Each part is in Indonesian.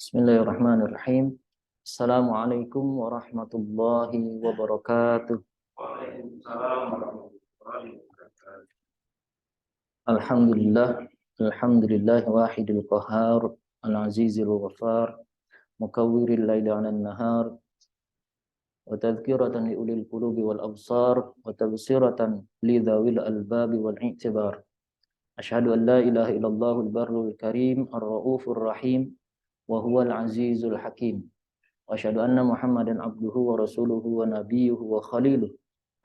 Bismillahirrahmanirrahim. Assalamualaikum warahmatullahi wabarakatuh. Waalaikumsalam warahmatullahi wabarakatuh. Alhamdulillah, alhamdulillah wahidil qahar, al-azizil ghafar, mukawwiril laili 'alan nahar, wa tadhkiratan li ulil qulubi wal absar, wa tabsiratan li dhawil albabi wal i'tibar. Asyhadu an la ilaha illallahul barrul karim, ar-raufur rahim, wa huwal azizul hakim. وأشهد أن محمدا عبده ورسوله ونبيه وخليله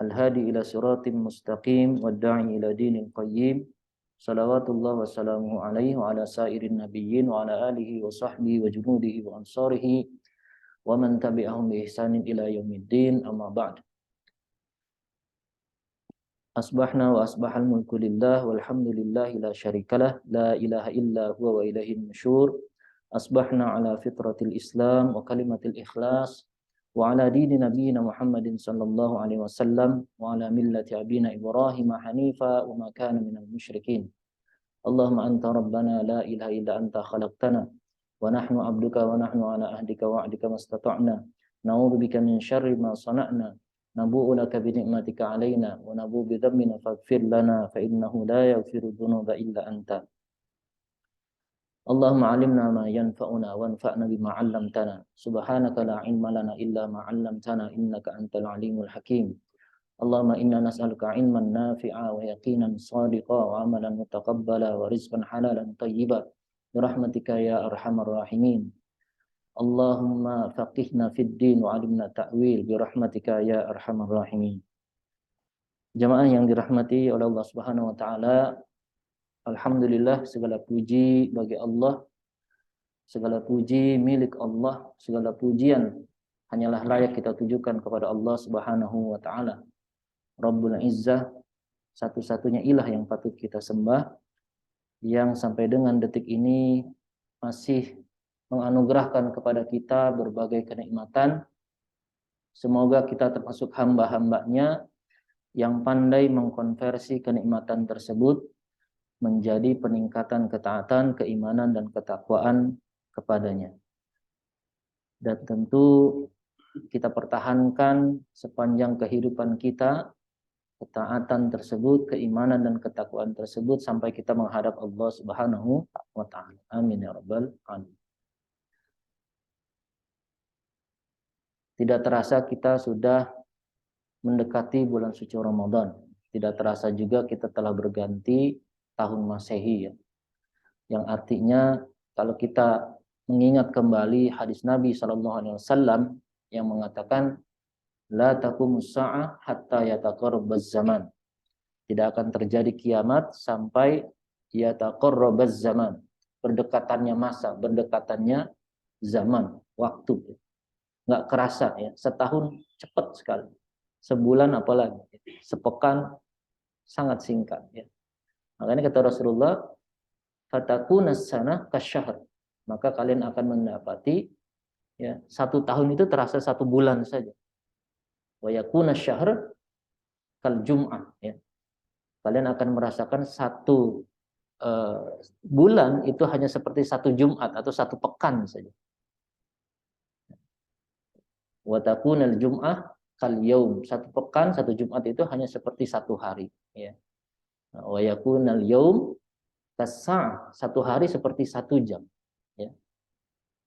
الهادي إلى صراط مستقيم والداعي إلى دين قيم صلوات الله وسلامه عليه وعلى سائر النبيين وعلى آله وصحبه وجنوده وأنصاره ومن تبعهم بإحسان إلى يوم الدين أما بعد أصبحنا وأصبح الملك لله والحمد لله لا شريك له لا إله إلا هو وإليه النشور أصبحنا على فطرة الإسلام وكلمة الإخلاص وعلى دين نبينا محمد صلى الله عليه وسلم وعلى ملة أبينا إبراهيم حنيفا وما كان من المشركين اللهم أنت ربنا لا إله إلا أنت خلقتنا ونحن عبدك ونحن على عهدك ووعدك ما استطعنا نعوذ بك من شر ما صنعنا نبوء لك بنعمتك علينا ونبوء بذنبنا فاغفر لنا فإنه لا يغفر الذنوب إلا أنت Allahumma alimna ma yanfa'una wanfa'na bima 'allamtana subhanaka la ilma lana illa ma 'allamtana innaka antal alimul hakim Allahumma inna nas'aluka 'ilman nafi'a wa yaqinan shadiqa wa 'amalan mutaqabbala wa rizqan halalan thayyiba bi rahmatika ya arhamar rahimin Allahumma faqihna fid din wa 'allimna ta'wil bi rahmatika ya arhamar rahimin. Jamaah yang dirahmati oleh Allah Subhanahu wa taala, alhamdulillah segala puji bagi Allah, segala puji milik Allah, segala pujian hanyalah layak kita tujukan kepada Allah Subhanahu wa taala. Rabbul Izzah, satu-satunya ilah yang patut kita sembah, yang sampai dengan detik ini masih menganugerahkan kepada kita berbagai kenikmatan. Semoga kita termasuk hamba-hambanya yang pandai mengkonversi kenikmatan tersebut menjadi peningkatan ketaatan, keimanan, dan ketakwaan kepadanya. Dan tentu kita pertahankan sepanjang kehidupan kita ketaatan tersebut, keimanan dan ketakwaan tersebut sampai kita menghadap Allah Subhanahu wa taala. Amin ya rabbal alamin. Tidak terasa kita sudah mendekati bulan suci Ramadan. Tidak terasa juga kita telah berganti tahun Masehi ya. Yang artinya kalau kita mengingat kembali hadis Nabi SAW yang mengatakan la taqumus sa'ah hatta yataqarrabaz zaman. Tidak akan terjadi kiamat sampai yataqarrabaz zaman. Berdekatannya masa, berdekatannya zaman, waktu. Nggak kerasa ya, setahun cepat sekali. Sebulan apalagi, sepekan sangat singkat ya. Makanya kata Rasulullah, fatakunas sanah kasyahr. Maka kalian akan mendapati ya, satu tahun itu terasa satu bulan saja. Wa yakuna syahr kal jum'ah ya. Kalian akan merasakan satu bulan itu hanya seperti satu Jumat atau satu pekan saja. Wa takunal jum'ah kal yaum. Satu pekan, satu Jumat itu hanya seperti satu hari ya. Wa yakunal yaum kas-sa'ah. Satu hari seperti satu jam ya.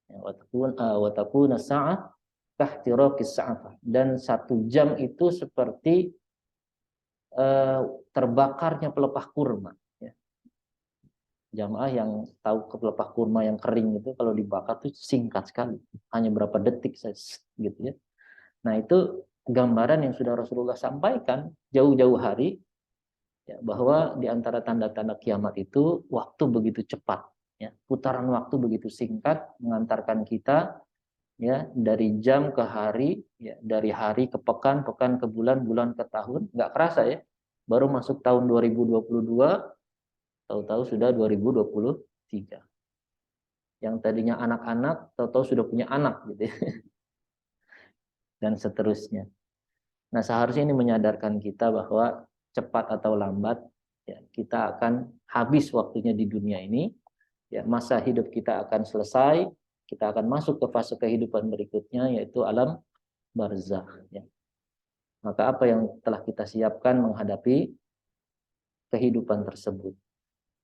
Wa takuna sa'ah kahtiraqis sa'afah. Dan satu jam itu seperti terbakarnya pelepah kurma ya. Jamaah yang tahu pelepah kurma yang kering itu kalau dibakar itu singkat sekali, hanya berapa detik saja gitu ya. Nah, itu gambaran yang sudah Rasulullah sampaikan jauh-jauh hari ya, bahwa di antara tanda-tanda kiamat itu waktu begitu cepat ya, putaran waktu begitu singkat mengantarkan kita ya dari jam ke hari ya, dari hari ke pekan, pekan ke bulan, bulan ke tahun, nggak kerasa ya. Baru masuk tahun 2022 tahu-tahu sudah 2023. Yang tadinya anak-anak tahu-tahu sudah punya anak gitu ya. Dan seterusnya. Nah, seharusnya ini menyadarkan kita bahwa cepat atau lambat ya, kita akan habis waktunya di dunia ini ya, masa hidup kita akan selesai kita akan masuk ke fase kehidupan berikutnya, yaitu alam barzakh. Ya. Maka apa yang telah kita siapkan menghadapi kehidupan tersebut?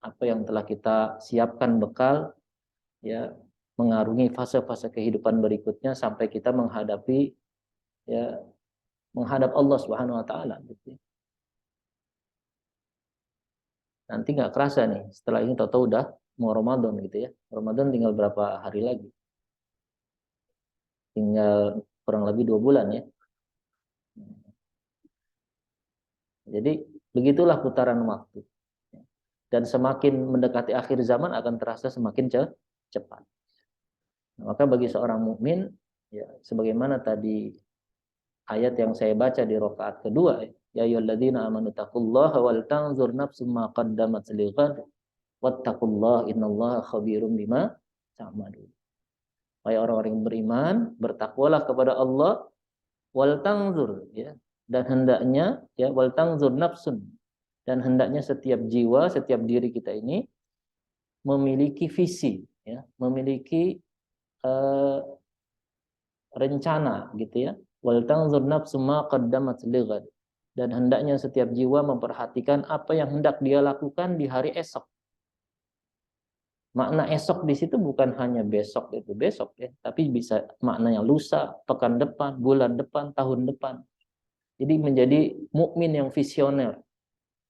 Apa yang telah kita siapkan bekal, ya, mengarungi fase-fase kehidupan berikutnya sampai kita menghadapi, ya, menghadap Allah Subhanahu wa taala gitu. Nanti nggak kerasa nih, setelah ini tahu-tahu udah mau Ramadan gitu ya. Ramadan tinggal berapa hari lagi? Tinggal kurang lebih 2 bulan ya. Jadi begitulah putaran waktu. Dan semakin mendekati akhir zaman akan terasa semakin cepat. Nah, maka bagi seorang mukmin, ya, sebagaimana tadi ayat yang saya baca di rakaat kedua, ya ayyuhalladzina amanu taqullaha wal tanzur nafsum ma qaddamat lighad wattaqullaha innallaha khabirum bima ta'malun. Wahai orang-orang yang beriman, bertakwalah kepada Allah, wal tanzur, ya, dan hendaknya, ya, wal tanzur nafsun, dan hendaknya setiap jiwa, setiap diri kita ini memiliki visi, ya, memiliki rencana gitu ya. Wal tanzur nafsu ma qaddamat lighad, dan hendaknya setiap jiwa memperhatikan apa yang hendak dia lakukan di hari esok. Makna esok di situ bukan hanya besok itu besok ya, tapi bisa maknanya lusa, pekan depan, bulan depan, tahun depan. Jadi menjadi mukmin yang visioner,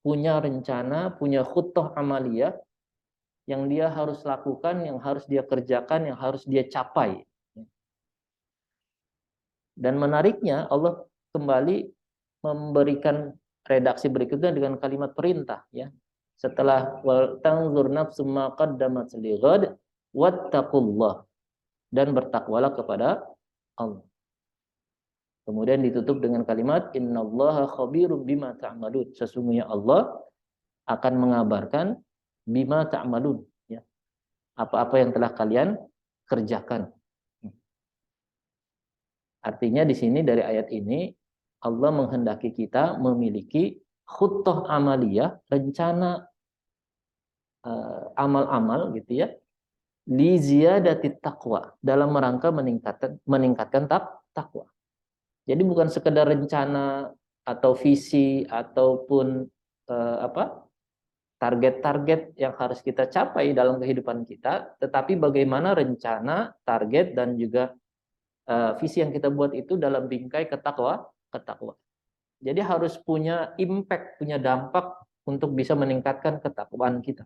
punya rencana, punya khuttah amaliyah yang dia harus lakukan, yang harus dia kerjakan, yang harus dia capai. Dan menariknya Allah kembali memberikan redaksi berikutnya dengan kalimat perintah, ya. Setelah wal tanzur nafsum ma qaddamat lighad wattaqullah, dan bertakwalah kepada Allah. Kemudian ditutup dengan kalimat innallaha khabirum bima ta'malun. Sesungguhnya Allah akan mengabarkan bima ta'malun, ya. Apa-apa yang telah kalian kerjakan. Artinya di sini dari ayat ini Allah menghendaki kita memiliki khuttah amaliyah, rencana amal-amal gitu ya, li ziyadati taqwa, dalam rangka meningkatkan takwa. Jadi bukan sekedar rencana atau visi ataupun target-target yang harus kita capai dalam kehidupan kita, tetapi bagaimana rencana, target dan juga visi yang kita buat itu dalam bingkai ketakwaan. Jadi harus punya impact, punya dampak untuk bisa meningkatkan ketakwaan kita.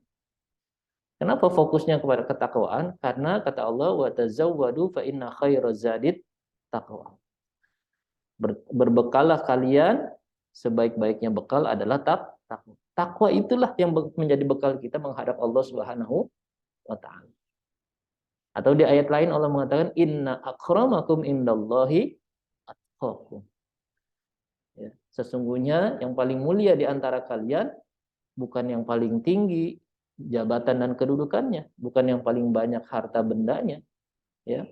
Kenapa fokusnya kepada ketakwaan? Karena kata Allah, wa tazawwadu fa inna khairaz zadit taqwa. Berbekallah kalian, sebaik-baiknya bekal adalah takwa. Takwa itulah yang menjadi bekal kita menghadap Allah Subhanahu wa taala. Atau di ayat lain Allah mengatakan inna akramakum indallahi atqakum. Ya, sesungguhnya yang paling mulia di antara kalian bukan yang paling tinggi jabatan dan kedudukannya, bukan yang paling banyak harta bendanya, ya,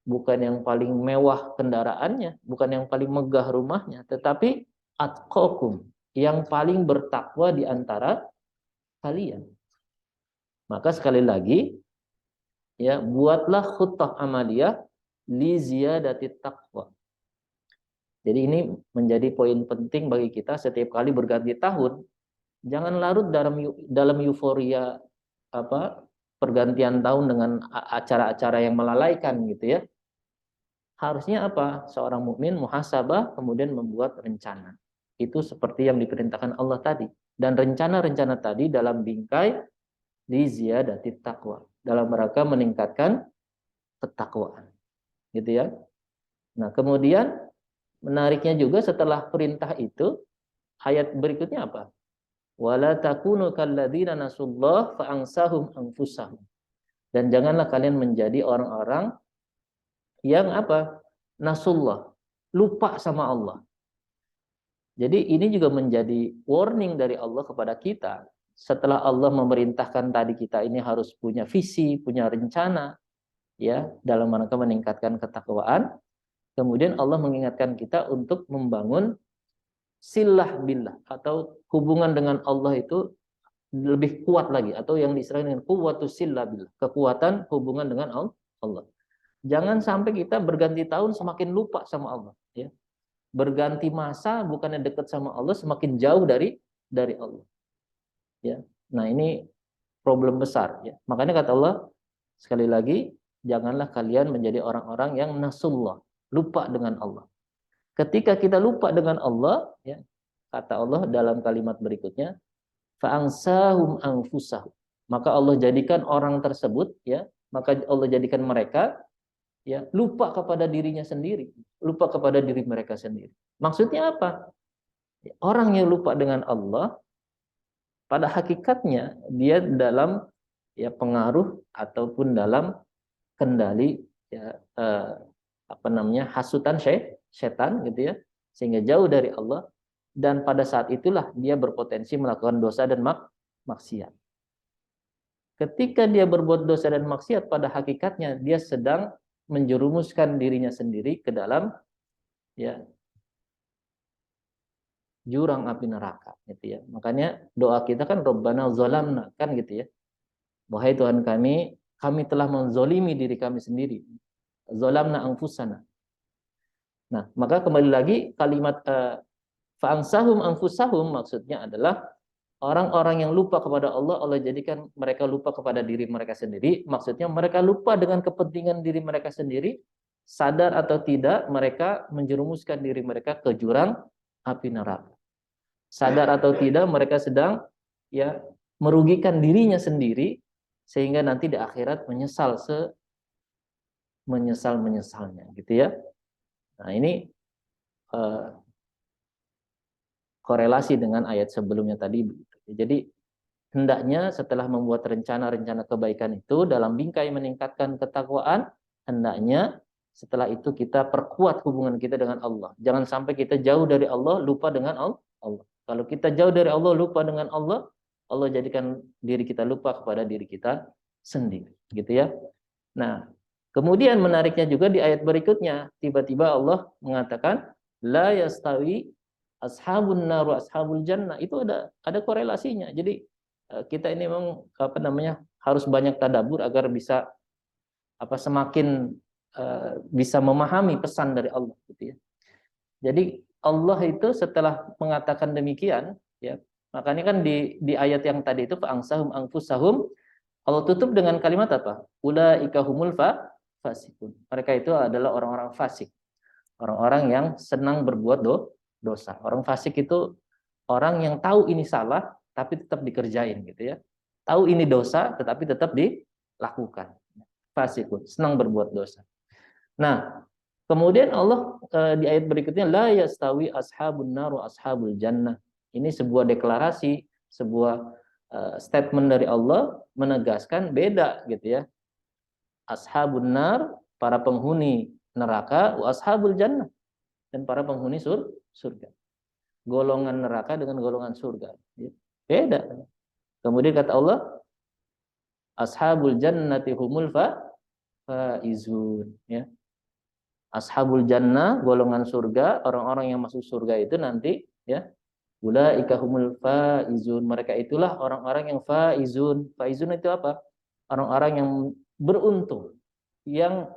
bukan yang paling mewah kendaraannya, bukan yang paling megah rumahnya, tetapi atqakum, yang paling bertakwa di antara kalian. Maka sekali lagi, ya, buatlah khuttah amaliyah li ziyadati taqwa. Jadi ini menjadi poin penting bagi kita setiap kali berganti tahun. Jangan larut dalam euforia pergantian tahun dengan acara-acara yang melalaikan gitu ya. Harusnya apa? Seorang mukmin muhasabah kemudian membuat rencana. Itu seperti yang diperintahkan Allah tadi. Dan rencana-rencana tadi dalam bingkai li ziyadati taqwa, dalam rangka meningkatkan ketakwaan. Gitu ya. Nah, kemudian menariknya juga setelah perintah itu, ayat berikutnya apa? Wala takunu kalladzina nasullah fa ansahum anfusahum. Dan janganlah kalian menjadi orang-orang yang apa? Nasullah, lupa sama Allah. Jadi ini juga menjadi warning dari Allah kepada kita. Setelah Allah memerintahkan tadi kita ini harus punya visi, punya rencana, ya, dalam rangka meningkatkan ketakwaan. Kemudian Allah mengingatkan kita untuk membangun silah billah, atau hubungan dengan Allah itu lebih kuat lagi, atau yang diistilahkan dengan quwwatus silah billah, kekuatan hubungan dengan Allah. Jangan sampai kita berganti tahun semakin lupa sama Allah, ya. Berganti masa bukannya dekat sama Allah, semakin jauh dari Allah, ya. Nah, ini problem besar, ya. Makanya kata Allah sekali lagi, janganlah kalian menjadi orang-orang yang nasullah, lupa dengan Allah. Ketika kita lupa dengan Allah, ya, kata Allah dalam kalimat berikutnya, fa'ansahum anfusahum. Maka Allah jadikan orang tersebut, ya, maka Allah jadikan mereka, ya, lupa kepada dirinya sendiri, lupa kepada diri mereka sendiri. Maksudnya apa? Orang yang lupa dengan Allah, pada hakikatnya dia dalam, ya, pengaruh ataupun dalam kendali, ya, hasutan setan gitu, ya, sehingga jauh dari Allah, dan pada saat itulah dia berpotensi melakukan dosa dan maksiat. Ketika dia berbuat dosa dan maksiat, pada hakikatnya dia sedang menjerumuskan dirinya sendiri ke dalam, ya, jurang api neraka gitu, ya. Makanya doa kita kan Rabbana zalamna, kan gitu, ya. Wahai Tuhan kami telah menzolimi diri kami sendiri. Zalamna anfusana. Nah, maka kembali lagi kalimat fa'ansahum anfusahum maksudnya adalah orang-orang yang lupa kepada Allah, Allah jadikan mereka lupa kepada diri mereka sendiri. Maksudnya mereka lupa dengan kepentingan diri mereka sendiri, sadar atau tidak mereka menjerumuskan diri mereka ke jurang api neraka. Sadar atau tidak mereka sedang, ya, merugikan dirinya sendiri sehingga nanti di akhirat menyesal menyesal-menyesalnya gitu, ya. Nah, ini korelasi dengan ayat sebelumnya tadi. Jadi hendaknya setelah membuat rencana-rencana kebaikan itu dalam bingkai meningkatkan ketakwaan, hendaknya setelah itu kita perkuat hubungan kita dengan Allah. Jangan sampai kita jauh dari Allah, lupa dengan Allah. Kalau kita jauh dari Allah, lupa dengan Allah, Allah jadikan diri kita lupa kepada diri kita sendiri, gitu, ya. Nah, kemudian menariknya juga di ayat berikutnya, tiba-tiba Allah mengatakan la yastawi ashabun nar wa ashabul jannah. Itu ada korelasinya. Jadi kita ini memang harus banyak tadabbur agar bisa semakin bisa memahami pesan dari Allah, gitu, ya. Jadi Allah itu setelah mengatakan demikian, ya, makanya kan di ayat yang tadi itu fa'ansahum anfusahum, Allah tutup dengan kalimat apa? Ulaika humul fasikun. Mereka itu adalah orang-orang fasik. Orang-orang yang senang berbuat dosa. Orang fasik itu orang yang tahu ini salah tapi tetap dikerjain, gitu, ya. Tahu ini dosa tetapi tetap dilakukan. Fasikun, senang berbuat dosa. Nah, kemudian Allah di ayat berikutnya la yastawi ashabun nar wa ashabul jannah. Ini sebuah deklarasi, sebuah statement dari Allah menegaskan beda, gitu, ya. Ashabun nar, para penghuni neraka, wa ashabul jannah, dan para penghuni surga. Golongan neraka dengan golongan surga, ya. Beda. Kemudian kata Allah ashabul jannati humul faizun, ya. Ashabul jannah, golongan surga, orang-orang yang masuk surga itu nanti, ya, ulaika humul faizun, mereka itulah orang-orang yang faizun. Faizun itu apa? Orang-orang yang beruntung, yang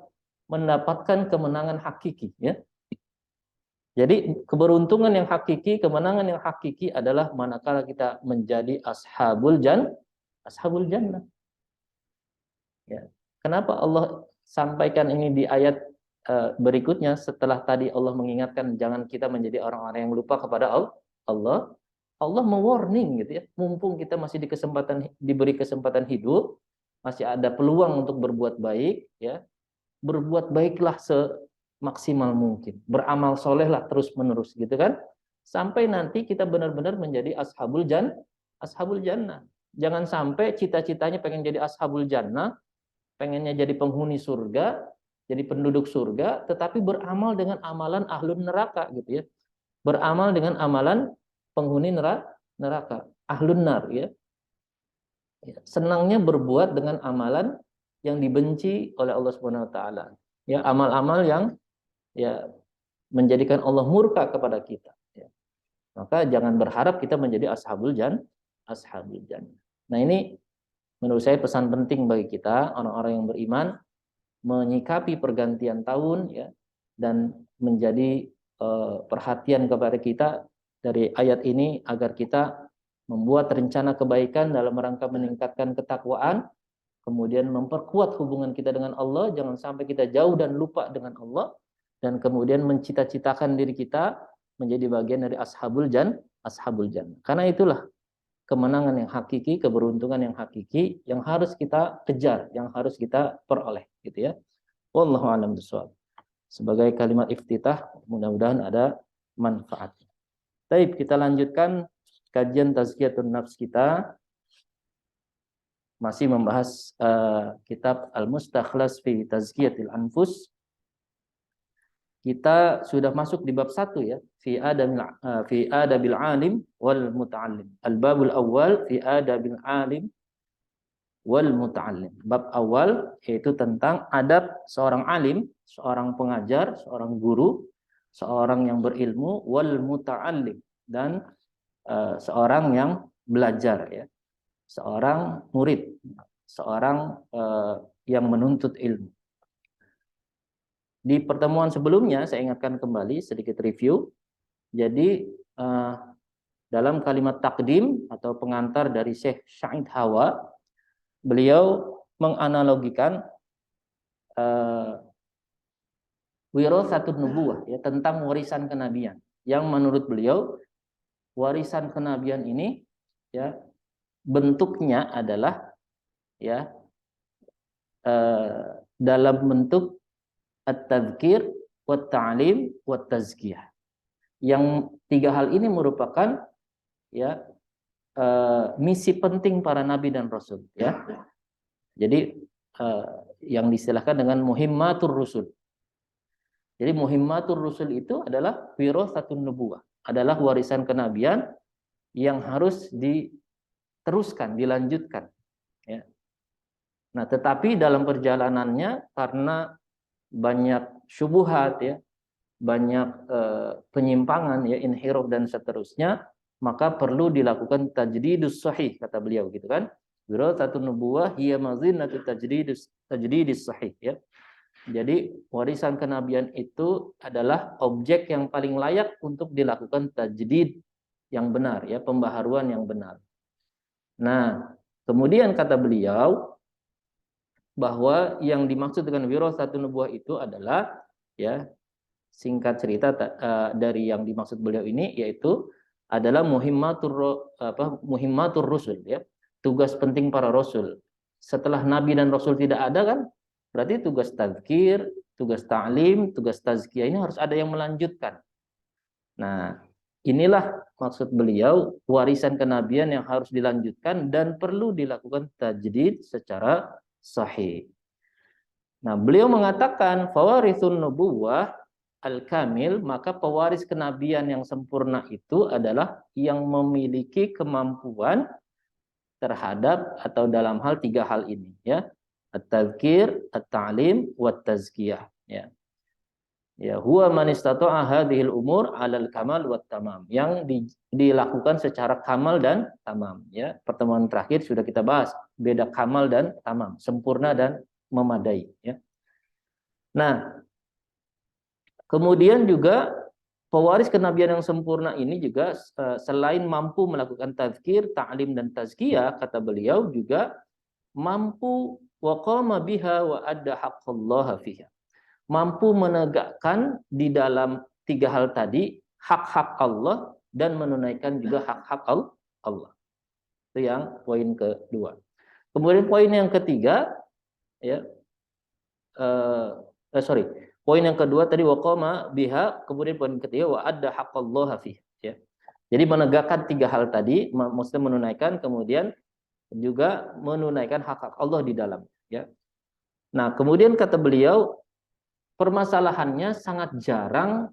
mendapatkan kemenangan hakiki, ya. Jadi keberuntungan yang hakiki, kemenangan yang hakiki adalah manakala kita menjadi ashabul jannah. Ya. Kenapa Allah sampaikan ini di ayat berikutnya setelah tadi Allah mengingatkan jangan kita menjadi orang-orang yang lupa kepada Allah. Allah mewarning, gitu, ya. Mumpung kita masih diberi kesempatan hidup, masih ada peluang untuk berbuat baik, ya. Berbuat baiklah semaksimal mungkin. Beramal solehlah terus-menerus, gitu kan. Sampai nanti kita benar-benar menjadi ashabul jannah. Jangan sampai cita-citanya pengen jadi ashabul jannah, pengennya jadi penghuni surga, jadi penduduk surga, tetapi beramal dengan amalan ahlun neraka, gitu, ya. Beramal dengan amalan penghuni neraka, ahlun nar, ya. Senangnya berbuat dengan amalan yang dibenci oleh Allah Subhanahu wa taala. Ya, amal-amal yang, ya, menjadikan Allah murka kepada kita, ya. Maka jangan berharap kita menjadi ashabul jannah. Nah, ini menurut saya pesan penting bagi kita orang-orang yang beriman, menyikapi pergantian tahun ya, dan menjadi perhatian kepada kita dari ayat ini agar kita membuat rencana kebaikan dalam rangka meningkatkan ketakwaan, kemudian memperkuat hubungan kita dengan Allah, jangan sampai kita jauh dan lupa dengan Allah, dan kemudian mencita-citakan diri kita menjadi bagian dari ashabul jannah. Karena itulah kemenangan yang hakiki, keberuntungan yang hakiki yang harus kita kejar, yang harus kita peroleh, gitu ya. Wallahu a'lam bishawab. Sebagai kalimat iftitah, mudah-mudahan ada manfaatnya. Baik, kita lanjutkan kajian tazkiyatun nafs kita. Masih membahas kitab Al-Mustakhlas fi Tazkiyatil Anfus. Kita sudah masuk di bab 1 ya, fi adabil alim wal muta'allim. Al-babul awal fi adabil alim wal muta'allim. Bab awal yaitu tentang adab seorang alim, seorang pengajar, seorang guru, seorang yang berilmu, wal muta'allim, dan seorang yang belajar ya. Seorang murid, seorang yang menuntut ilmu. Di pertemuan sebelumnya saya ingatkan kembali sedikit review. Jadi dalam kalimat takdim atau pengantar dari Syekh Syahid Hawa, beliau menganalogikan wirasatun nubuwah ya, tentang warisan kenabian, yang menurut beliau warisan kenabian ini ya bentuknya adalah ya dalam bentuk at-tadzkir, wat-ta'lim, wat-tazkiyah. Yang 3 hal ini merupakan ya misi penting para nabi dan rasul ya. Jadi yang diistilahkan dengan muhimmatur rusul. Jadi muhimmatur rusul itu adalah wirasatun nubuwah, adalah warisan kenabian yang harus diteruskan, dilanjutkan ya. Nah, tetapi dalam perjalanannya karena banyak syubhat ya, banyak penyimpangan ya, inhiraf dan seterusnya, maka perlu dilakukan tajdidus sahih, kata beliau gitu kan. Wirasatun nubuwah hiya mazinatu tajdidus sahih ya. Jadi warisan kenabian itu adalah objek yang paling layak untuk dilakukan tajdid yang benar ya, pembaharuan yang benar. Nah, kemudian kata beliau bahwa yang dimaksud dengan wirasatun nubuwah itu adalah ya, singkat cerita dari yang dimaksud beliau ini yaitu adalah muhimmatur rusul ya, tugas penting para rasul. Setelah nabi dan rasul tidak ada kan, berarti tugas tadzkir, tugas ta'lim, tugas tazkiyah ini harus ada yang melanjutkan. Nah, inilah maksud beliau warisan kenabian yang harus dilanjutkan dan perlu dilakukan tajdid secara sahih. Nah, beliau mengatakan fawarithun nubuwah al-kamil, maka pewaris kenabian yang sempurna itu adalah yang memiliki kemampuan terhadap atau dalam hal 3 hal ini ya. At-tadzkir, at-ta'lim, wat-tazkiyah ya. Ya, huwa man istata'a hadhil umur 'alal kamal wat tamam, yang dilakukan secara kamal dan tamam ya. Pertemuan terakhir sudah kita bahas beda kamal dan tamam, sempurna dan memadai ya. Nah, kemudian juga pewaris kenabian yang sempurna ini juga selain mampu melakukan tazkir, ta'lim dan tazkiyah, kata beliau juga mampu waqama biha wa adda haqqallaha fiha. Mampu menegakkan di dalam 3 hal tadi hak-hak Allah dan menunaikan juga hak-hak Allah. Itu yang poin kedua. Kemudian poin yang ketiga ya poin yang kedua tadi waqama biha, kemudian poin ketiga wa adda haqqallaha fiha ya. Jadi menegakkan 3 hal tadi, mesti menunaikan, kemudian juga menunaikan hak-hak Allah di dalam ya. Nah, kemudian kata beliau permasalahannya sangat jarang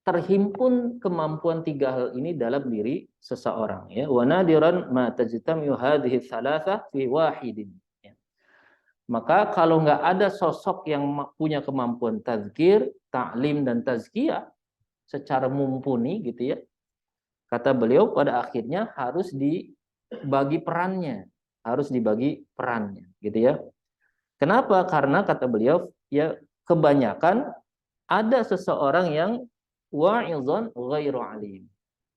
terhimpun kemampuan 3 hal ini dalam diri seseorang ya. Wa nadiran ma tajtami'u hadhihi tsalatsa fi wahidin ya. Maka kalau nggak ada sosok yang punya kemampuan tazkir, ta'lim dan tazkiyah secara mumpuni gitu ya, kata beliau pada akhirnya harus dibagi perannya gitu ya. Kenapa? Karena kata beliau, ya kebanyakan ada seseorang yang wa'izon ghairu alim.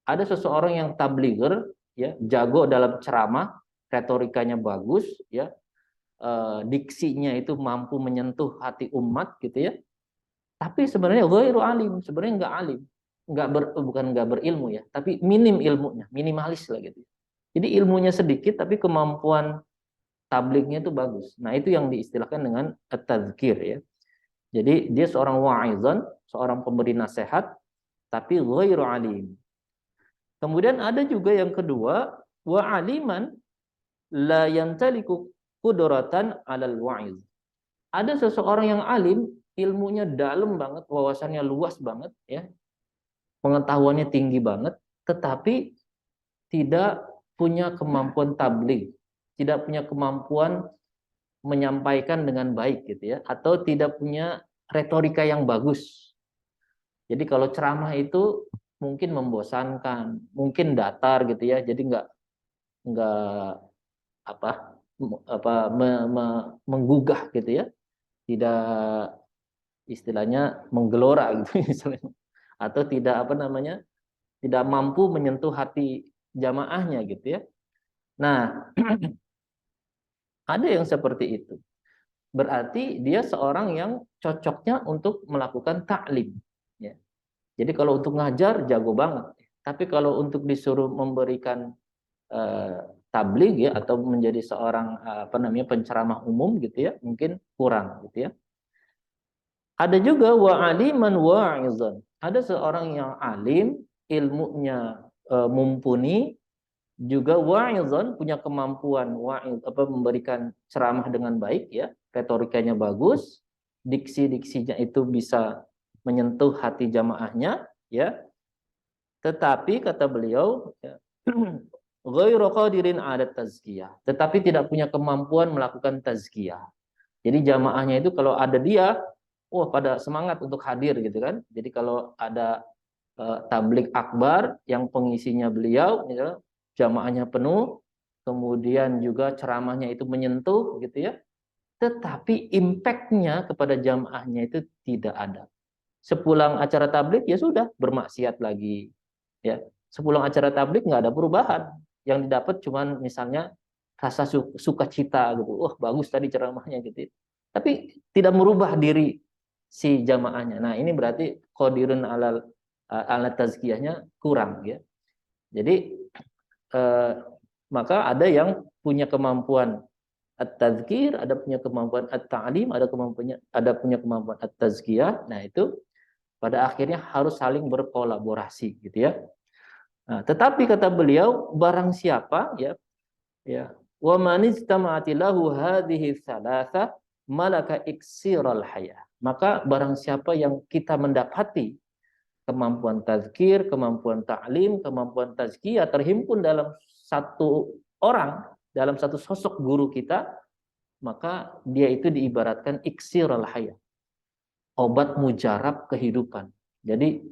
Ada seseorang yang tabligher, ya, jago dalam ceramah, retorikanya bagus, ya, diksinya itu mampu menyentuh hati umat, gitu ya. Tapi sebenarnya ghairu alim, sebenarnya nggak alim, bukan nggak berilmu ya, tapi minim ilmunya, minimalis lah gitu. Jadi ilmunya sedikit, tapi kemampuan tablignya itu bagus. Nah itu yang diistilahkan dengan at-tadzkir ya. Jadi dia seorang wa'izan, seorang pemberi nasihat, tapi ghairu alim. Kemudian ada juga yang kedua, wa aliman la yantaliku qudratan 'alal wa'iz. Ada seseorang yang alim, ilmunya dalam banget, wawasannya luas banget ya. Pengetahuannya tinggi banget, tetapi tidak punya kemampuan tabligh, tidak punya kemampuan menyampaikan dengan baik gitu ya, atau tidak punya retorika yang bagus. Jadi kalau ceramah itu mungkin membosankan, mungkin datar gitu ya, jadi nggak apa menggugah gitu ya, tidak istilahnya menggelora gitu misalnya, atau tidak tidak mampu menyentuh hati jamaahnya gitu ya. Nah ada yang seperti itu, berarti dia seorang yang cocoknya untuk melakukan taklim ya. Jadi kalau untuk ngajar jago banget, tapi kalau untuk disuruh memberikan tabligh ya, atau menjadi seorang penceramah umum gitu ya, mungkin kurang gitu ya. Ada juga wa aliman wa'izan. Ada seorang yang alim, ilmunya mumpuni, juga wa'izan, punya kemampuan memberikan ceramah dengan baik ya, retorikanya bagus, diksi-diksinya itu bisa menyentuh hati jamaahnya ya. Tetapi kata beliau ya, ghairu qadirin 'ala tazkiyah, tetapi tidak punya kemampuan melakukan tazkiyah. Jadi jamaahnya itu kalau ada dia, wah pada semangat untuk hadir gitu kan. Jadi kalau ada tablik akbar yang pengisinya beliau, gitu, jamaahnya penuh, kemudian juga ceramahnya itu menyentuh gitu ya, tetapi impactnya kepada jamaahnya itu tidak ada. Sepulang acara tablik ya sudah bermaksiat lagi, ya. Sepulang acara tablik nggak ada perubahan. Yang didapat cuman misalnya rasa sukacita gitu. Wah bagus tadi ceramahnya gitu. Tapi tidak merubah diri si jamaahnya. Nah ini berarti qadirun ala tazkiyahnya kurang ya. Jadi maka ada yang punya kemampuan at-tazkir, ada punya kemampuan at-ta'lim, ada punya kemampuan at-tazkiyah. Nah itu pada akhirnya harus saling berkolaborasi gitu ya. Nah, tetapi kata beliau, barang siapa ya wa man istama'ati lahu hadhihi thalatha malaka iksiral hayah. Maka barang siapa yang kita mendapati kemampuan tazkir, kemampuan ta'lim, kemampuan tazkiyah terhimpun dalam satu orang, dalam satu sosok guru kita, maka dia itu diibaratkan iksiral hayah, obat mujarab kehidupan. Jadi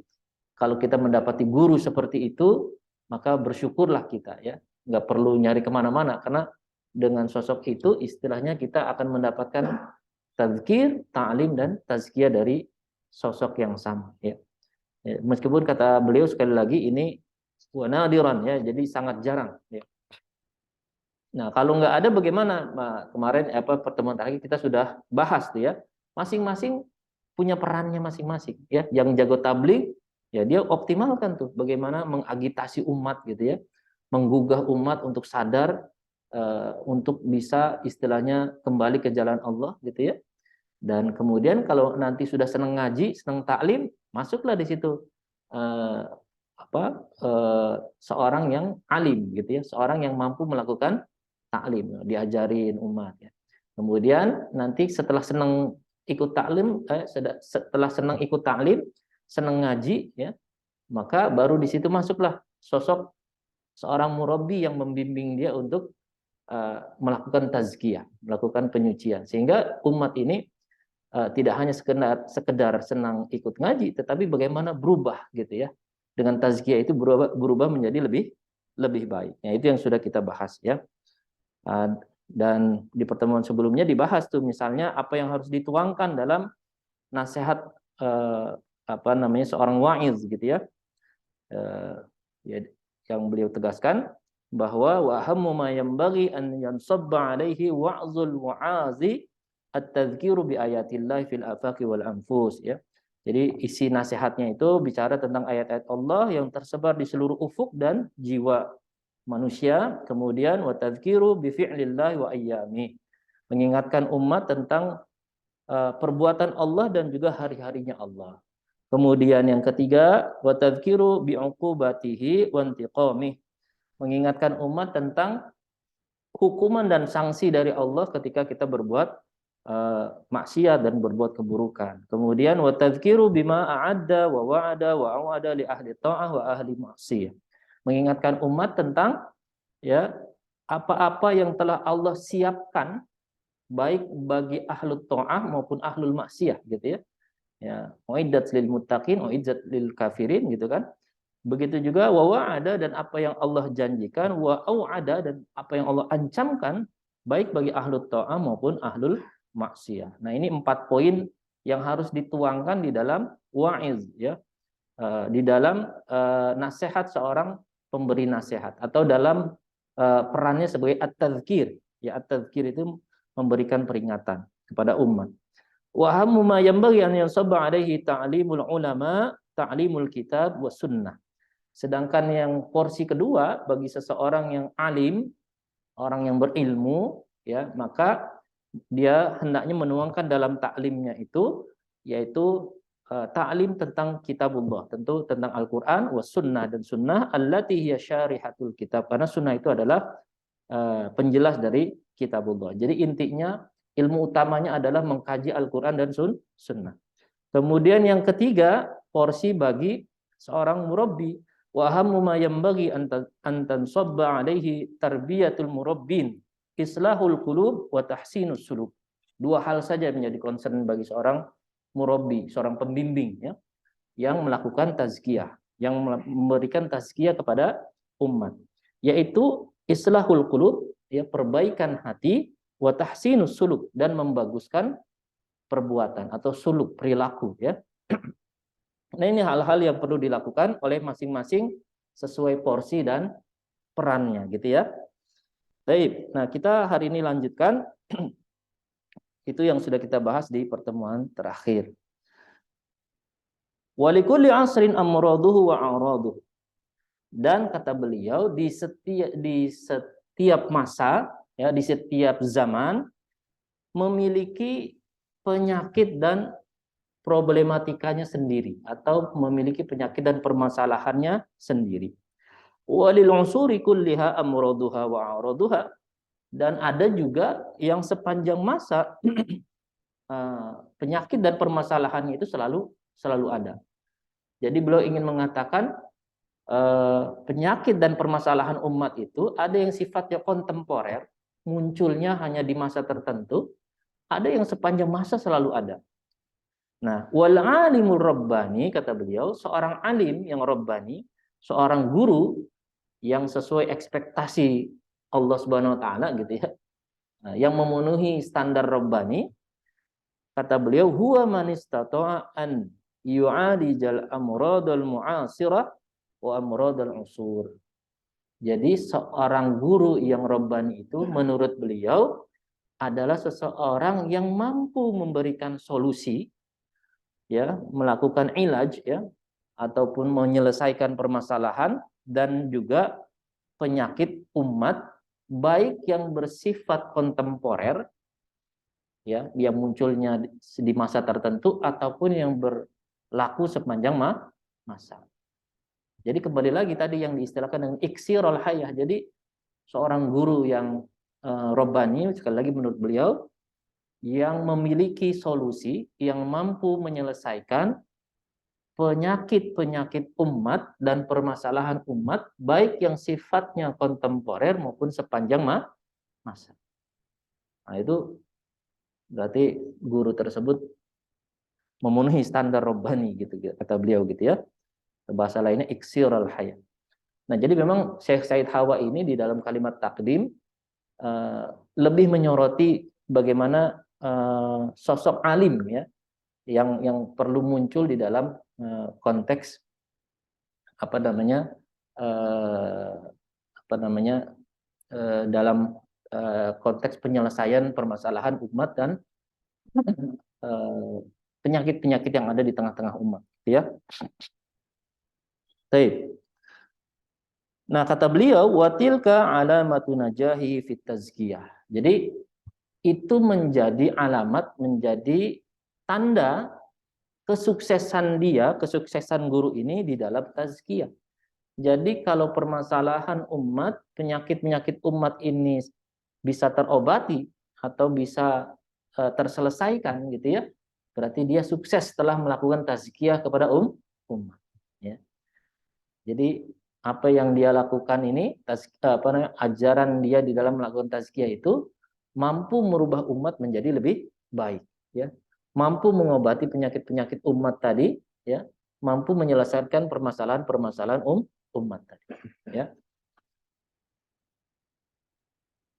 kalau kita mendapati guru seperti itu, maka bersyukurlah kita ya, nggak perlu nyari kemana-mana, karena dengan sosok itu istilahnya kita akan mendapatkan tazkir, ta'lim dan tazkiyah dari sosok yang sama ya. Meskipun kata beliau sekali lagi ini wanadiran ya, jadi sangat jarang ya. Nah kalau nggak ada bagaimana? Nah, kemarin pertemuan terakhir kita sudah bahas tuh ya, masing-masing punya perannya masing-masing ya. Yang jago tabligh ya dia optimalkan tuh bagaimana mengagitasi umat gitu ya, menggugah umat untuk sadar, untuk bisa istilahnya kembali ke jalan Allah gitu ya. Dan kemudian kalau nanti sudah senang ngaji, senang taklim, masuklah di situ seorang yang alim gitu ya, seorang yang mampu melakukan taklim, diajarin umat ya. Kemudian nanti setelah senang ikut taklim, setelah senang ikut taklim, senang ngaji ya, maka baru di situ masuklah sosok seorang murabbi yang membimbing dia untuk melakukan tazkiyah, melakukan penyucian, sehingga umat ini tidak hanya sekedar senang ikut ngaji, tetapi bagaimana berubah gitu ya, dengan tazkiyah itu berubah menjadi lebih baik. Nah itu yang sudah kita bahas ya. Dan di pertemuan sebelumnya dibahas tuh misalnya apa yang harus dituangkan dalam nasihat seorang wa'iz gitu ya. Ya, yang beliau tegaskan bahwa wa hammu ma yanbaghi an yansabba alaihi wa'zul wa'azi at-tadhkiru bi ayatillahi fil afaqi wal anfus ya. Jadi isi nasihatnya itu bicara tentang ayat-ayat Allah yang tersebar di seluruh ufuk dan jiwa manusia, kemudian wa tadhkiru bi fi'lillahi wa ayyami. Mengingatkan umat tentang perbuatan Allah dan juga hari-harinya Allah. Kemudian yang ketiga, wa tadhkiru bi uqubatihi wa intiqamih. Mengingatkan umat tentang hukuman dan sanksi dari Allah ketika kita berbuat maksiat dan berbuat keburukan. Kemudian wa tadhkiru bima a'adda wa wa'ada wa awada li ahli ta'ah wa ahli maksiyah. Mengingatkan umat tentang ya apa-apa yang telah Allah siapkan baik bagi ahlu ta'ah maupun ahlul maksiyah gitu ya. Ya, uiddat lil muttaqin, uiddat lil kafirin gitu kan. Begitu juga wa wa'ada dan apa yang Allah janjikan, wa au'ada dan apa yang Allah ancamkan baik bagi ahlul ta'ah maupun ahlul maksiyah. Nah, ini 4 poin yang harus dituangkan di dalam wa'iz ya. Di dalam nasihat seorang pemberi nasihat atau dalam perannya sebagai at-tadhkir. Ya, at-tadhkir itu memberikan peringatan kepada umat. Wa hammu ma yanbaghi an yansabba alaihi ta'limul ulama, ta'limul kitab was sunnah. Sedangkan yang porsi kedua bagi seseorang yang alim, orang yang berilmu, ya, maka dia hendaknya menuangkan dalam taklimnya itu yaitu ta'lim tentang kitabullah, tentu tentang Al-Qur'an was sunnah dan sunnah allati hiya syarihatul kitab, karena sunnah itu adalah penjelas dari kitabullah. Jadi intinya ilmu utamanya adalah mengkaji Al-Quran dan sunnah. Kemudian yang ketiga, porsi bagi seorang murabbi. Wa hammu ma yanbaghi an tansabba alaihi tarbiyatul murabbin, islahul qulub wa tahsinus suluk. 2 hal saja menjadi concern bagi seorang murabbi, seorang pembimbing ya, yang melakukan tazkiyah, yang memberikan tazkiyah kepada umat, yaitu islahul qulub, ya, perbaikan hati, wa tahsinus suluk dan membaguskan perbuatan atau suluk perilaku ya. Nah, ini hal-hal yang perlu dilakukan oleh masing-masing sesuai porsi dan perannya gitu ya. Baik, nah kita hari ini lanjutkan itu yang sudah kita bahas di pertemuan terakhir. Walikulli asrin amraduhu wa a'raduhu. Dan kata beliau di setiap masa ya, di setiap zaman memiliki penyakit dan problematikanya sendiri atau memiliki penyakit dan permasalahannya sendiri. Walil unsuri kulliha amraduha wa a'raduha. Dan ada juga yang sepanjang masa penyakit dan permasalahannya itu selalu ada. Jadi beliau ingin mengatakan penyakit dan permasalahan umat itu ada yang sifatnya kontemporer, munculnya hanya di masa tertentu, ada yang sepanjang masa selalu ada. Nah, wal alimul rabbani, kata beliau, seorang alim yang rabbani, seorang guru yang sesuai ekspektasi Allah Subhanahu wa taala gitu ya. Nah, yang memenuhi standar rabbani, kata beliau, huwa man istata'a an yu'alijal amradal mu'asirah wa amradal usur. Jadi seorang guru yang rabbani itu menurut beliau adalah seseorang yang mampu memberikan solusi ya, melakukan ilaj ya, ataupun menyelesaikan permasalahan dan juga penyakit umat baik yang bersifat kontemporer ya, yang munculnya di masa tertentu ataupun yang berlaku sepanjang masa. Jadi kembali lagi tadi yang diistilahkan dengan iksirul hayah. Jadi seorang guru yang robbani, sekali lagi menurut beliau, yang memiliki solusi, yang mampu menyelesaikan penyakit-penyakit umat dan permasalahan umat, baik yang sifatnya kontemporer maupun sepanjang masa. Nah, itu berarti guru tersebut memenuhi standar robbani gitu, kata beliau gitu ya. Bahasa lainnya iksirul hayat. Nah, jadi memang Syekh Said Hawa ini di dalam kalimat takdim lebih menyoroti bagaimana sosok alim ya yang perlu muncul di dalam konteks apa namanya dalam konteks penyelesaian permasalahan umat dan penyakit-penyakit yang ada di tengah-tengah umat, ya. Baik. Nah, kata beliau, watilka alamatu najahi fit tazkiyah. Jadi itu menjadi alamat, menjadi tanda kesuksesan dia, kesuksesan guru ini di dalam tazkiyah. Jadi kalau permasalahan umat, penyakit-penyakit umat ini bisa terobati atau bisa terselesaikan gitu ya, berarti dia sukses setelah melakukan tazkiyah kepada umat. Ya. Jadi apa yang dia lakukan ini, ajaran dia di dalam melakukan tazkiyah itu mampu merubah umat menjadi lebih baik, ya. Mampu mengobati penyakit-penyakit umat tadi, ya. Mampu menyelesaikan permasalahan-permasalahan umat tadi, ya.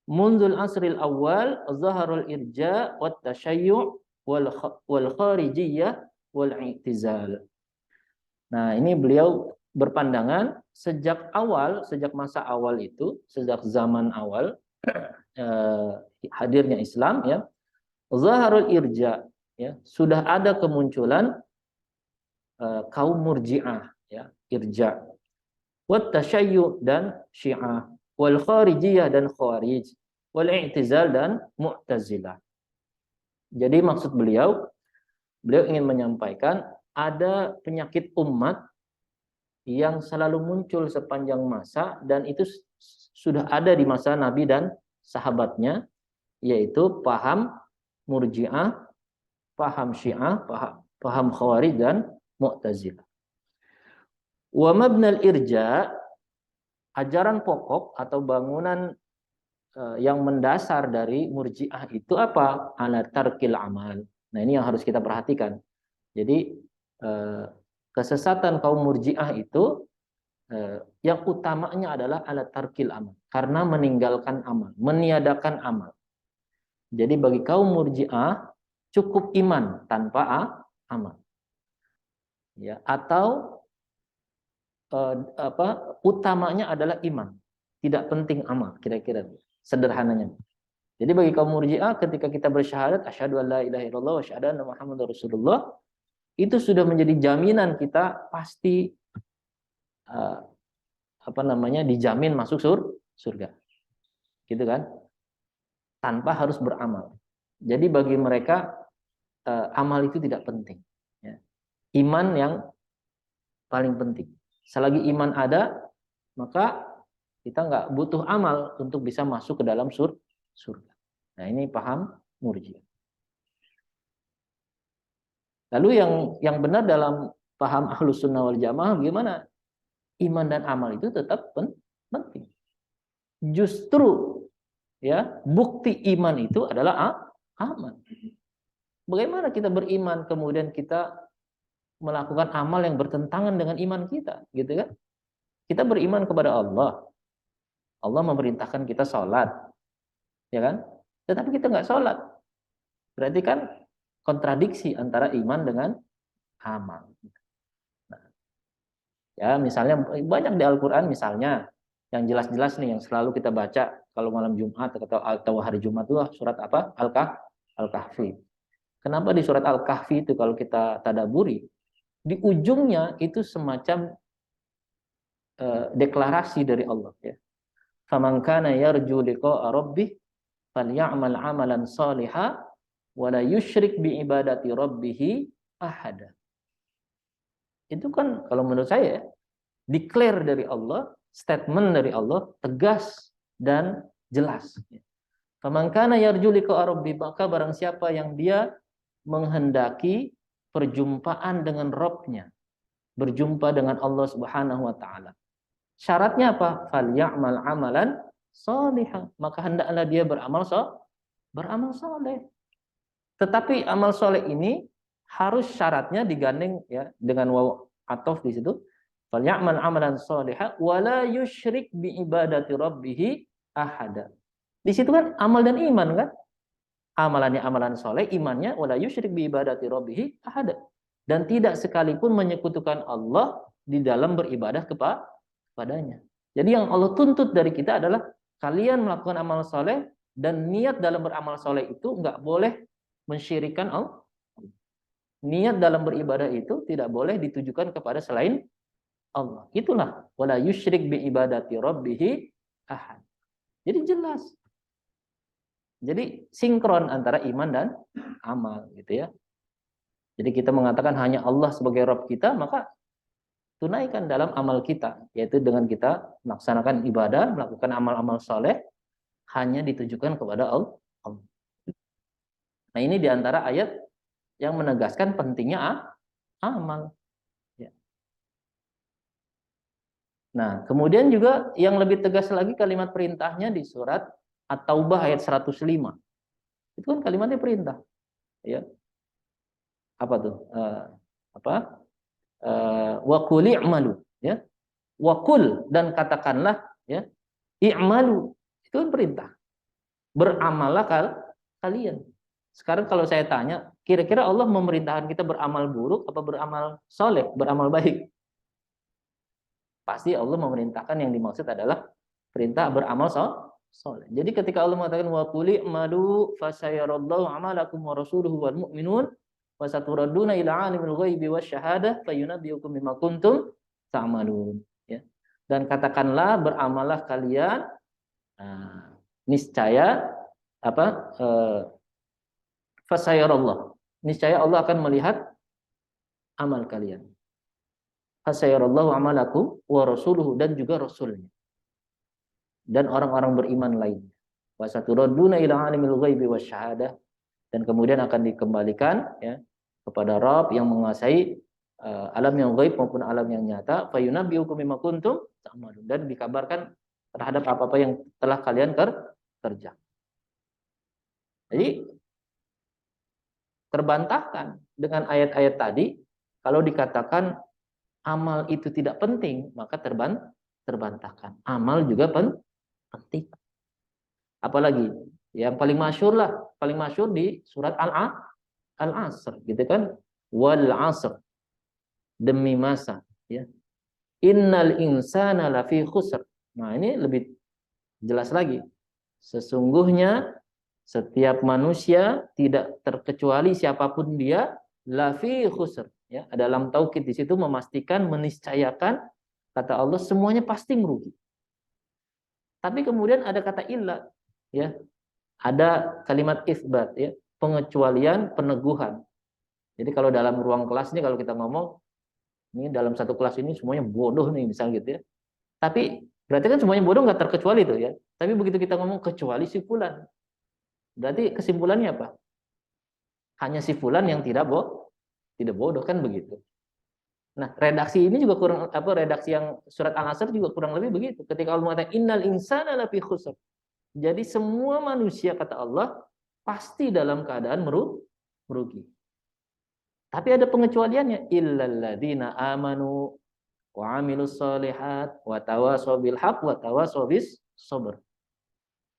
Mundzul asril awal zaharul irja wat tasyayyu' wal kharijiyah wal i'tizal. Nah, ini beliau berpandangan sejak masa awal itu, sejak zaman awal hadirnya Islam, ya, zaharul irja, ya, sudah ada kemunculan kaum murji'ah, ya, irja, wat tasyayyu' dan syiah, wal kharijiyah dan khawarij, wal i'tizal dan mu'tazilah. Jadi maksud beliau ingin menyampaikan ada penyakit umat yang selalu muncul sepanjang masa dan itu sudah ada di masa Nabi dan sahabatnya, yaitu paham murji'ah, paham syiah, paham khawarij dan mu'tazilah. Wa mabnal irja, ajaran pokok atau bangunan yang mendasar dari murji'ah itu apa? Ala tarkil amal. Nah, ini yang harus kita perhatikan. Jadi kesesatan kaum murji'ah itu yang utamanya adalah ala tarkil amal, karena meninggalkan amal, meniadakan amal. Jadi bagi kaum murji'ah cukup iman tanpa amal. Ya, atau utamanya adalah iman, tidak penting amal, kira-kira sederhananya. Jadi bagi kaum murji'ah ketika kita bersyahadat asyhadu an la ilaha illallah wa asyhadu anna muhammadar rasulullah, itu sudah menjadi jaminan kita pasti dijamin masuk surga. Gitu kan? Tanpa harus beramal. Jadi bagi mereka amal itu tidak penting, ya. Iman yang paling penting. Selagi iman ada, maka kita nggak butuh amal untuk bisa masuk ke dalam surga. Nah, ini paham murji'ah. Lalu yang benar dalam paham Ahlus Sunnah wal Jamaah gimana? Iman dan amal itu tetap penting. Justru, ya, bukti iman itu adalah amal. Bagaimana kita beriman kemudian kita melakukan amal yang bertentangan dengan iman kita, gitu kan? Kita beriman kepada Allah. Allah memerintahkan kita sholat, ya kan? Tetapi kita nggak sholat. Berarti kan kontradiksi antara iman dengan amal. Nah, ya, misalnya banyak di Al-Quran, misalnya yang jelas-jelas nih yang selalu kita baca kalau malam Jumat atau hari Jumat itu surat apa? Al-Kahfi. Kenapa di surat Al-Kahfi itu kalau kita tadaburi, di ujungnya itu semacam deklarasi dari Allah, ya. Faman kana yarju liqa'a rabbih falyamal 'amalan shalihan wa la yusyrik bi ibadati rabbih ahada. Itu kan kalau menurut saya declare dari Allah, statement dari Allah tegas dan jelas. Faman kana yarju liqa'a rabbih, maka barang siapa yang dia menghendaki perjumpaan dengan Rabb-nya, berjumpa dengan Allah Subhanahu wa taala. Syaratnya apa? Falyamal 'amalan shalihan. Maka hendaklah dia beramal saleh. Tetapi amal saleh ini harus syaratnya digandeng, ya, dengan waw ataf di situ. Falyamal 'amalan shalihan wa la yusyrik bi ibadati rabbih ahada. Di situ kan amal dan iman kan? Amalannya amalan soleh, imannya wala yusyrik bi ibadati rabbih ahada. Dan tidak sekalipun menyekutukan Allah di dalam beribadah kepadanya. Jadi yang Allah tuntut dari kita adalah kalian melakukan amal soleh dan niat dalam beramal soleh itu nggak boleh mensyirikan Allah. Niat dalam beribadah itu tidak boleh ditujukan kepada selain Allah. Itulah wala yusyrik bi ibadati rabbih ahad. Jadi jelas. Jadi sinkron antara iman dan amal gitu ya. Jadi kita mengatakan hanya Allah sebagai Rabb kita, maka tunaikan dalam amal kita, yaitu dengan kita melaksanakan ibadah, melakukan amal-amal soleh, hanya ditujukan kepada Allah. Nah ini diantara ayat yang menegaskan pentingnya amal. Ya. Nah kemudian juga yang lebih tegas lagi kalimat perintahnya di surat At-Taubah ayat 105. Itu kan kalimatnya perintah. Ya. Apa tuh? Wa qul i'malu, ya. Wa qul, dan katakanlah, ya. I'malu, itu kan perintah. Beramallah kalian. Sekarang kalau saya tanya, kira-kira Allah memerintahkan kita beramal buruk apa beramal soleh, beramal baik? Pasti Allah memerintahkan, yang dimaksud adalah perintah beramal soleh. Jadi ketika Allah mengatakan wa qul i'malu fasayarallahu amalakum wa rasuluhu wal mu'minun wa saturadduna ila alimil ghaibi wasyahadah fayunabbiukum bima kuntum ta'malun, ya. Dan katakanlah beramallah kalian, niscaya fasayarallah, niscaya Allah akan melihat amal kalian. Fasayarallahu amalakum wa rasuluhu, dan juga rasulnya dan orang-orang beriman lainnya. Wa saturadduna ila alimil ghaibi wasyahadah, dan kemudian akan dikembalikan, ya, kepada Rabb yang menguasai alam yang gaib maupun alam yang nyata. Fayunabbiukum bima kuntum ta'malun, dan dikabarkan terhadap apa-apa yang telah kalian kerja. Jadi terbantahkan dengan ayat-ayat tadi. Kalau dikatakan amal itu tidak penting, maka terbantahkan. Amal juga penting. Apalagi yang paling masyhur di surat Al-Asr, gitu kan? Wal 'asr, demi masa, ya. Innal insana lafi khusr. Nah, ini lebih jelas lagi. Sesungguhnya setiap manusia, tidak terkecuali siapapun dia, lafi khusr, ya. Dalam taukid di situ memastikan, meniscayakan, kata Allah semuanya pasti merugi. Tapi kemudian ada kata illa, ya. Ada kalimat isbat, ya, pengecualian, peneguhan. Jadi kalau dalam ruang kelas ini, kalau kita ngomong ini dalam satu kelas ini semuanya bodoh nih, misal gitu, ya. Tapi berarti kan semuanya bodoh nggak terkecuali tuh, ya. Tapi begitu kita ngomong kecuali si fulan, berarti kesimpulannya apa? Hanya si fulan yang tidak bodoh, kan begitu. Nah, redaksi ini juga kurang, redaksi yang surat Al-Asr juga kurang lebih begitu. Ketika Allah mengatakan innal insana lafi khusr. Jadi semua manusia, kata Allah, pasti dalam keadaan merugi. Tapi ada pengecualiannya, illalladzina amanu wa amilus solihat wa tawasaw bil haq wa tawasaw bis sabr.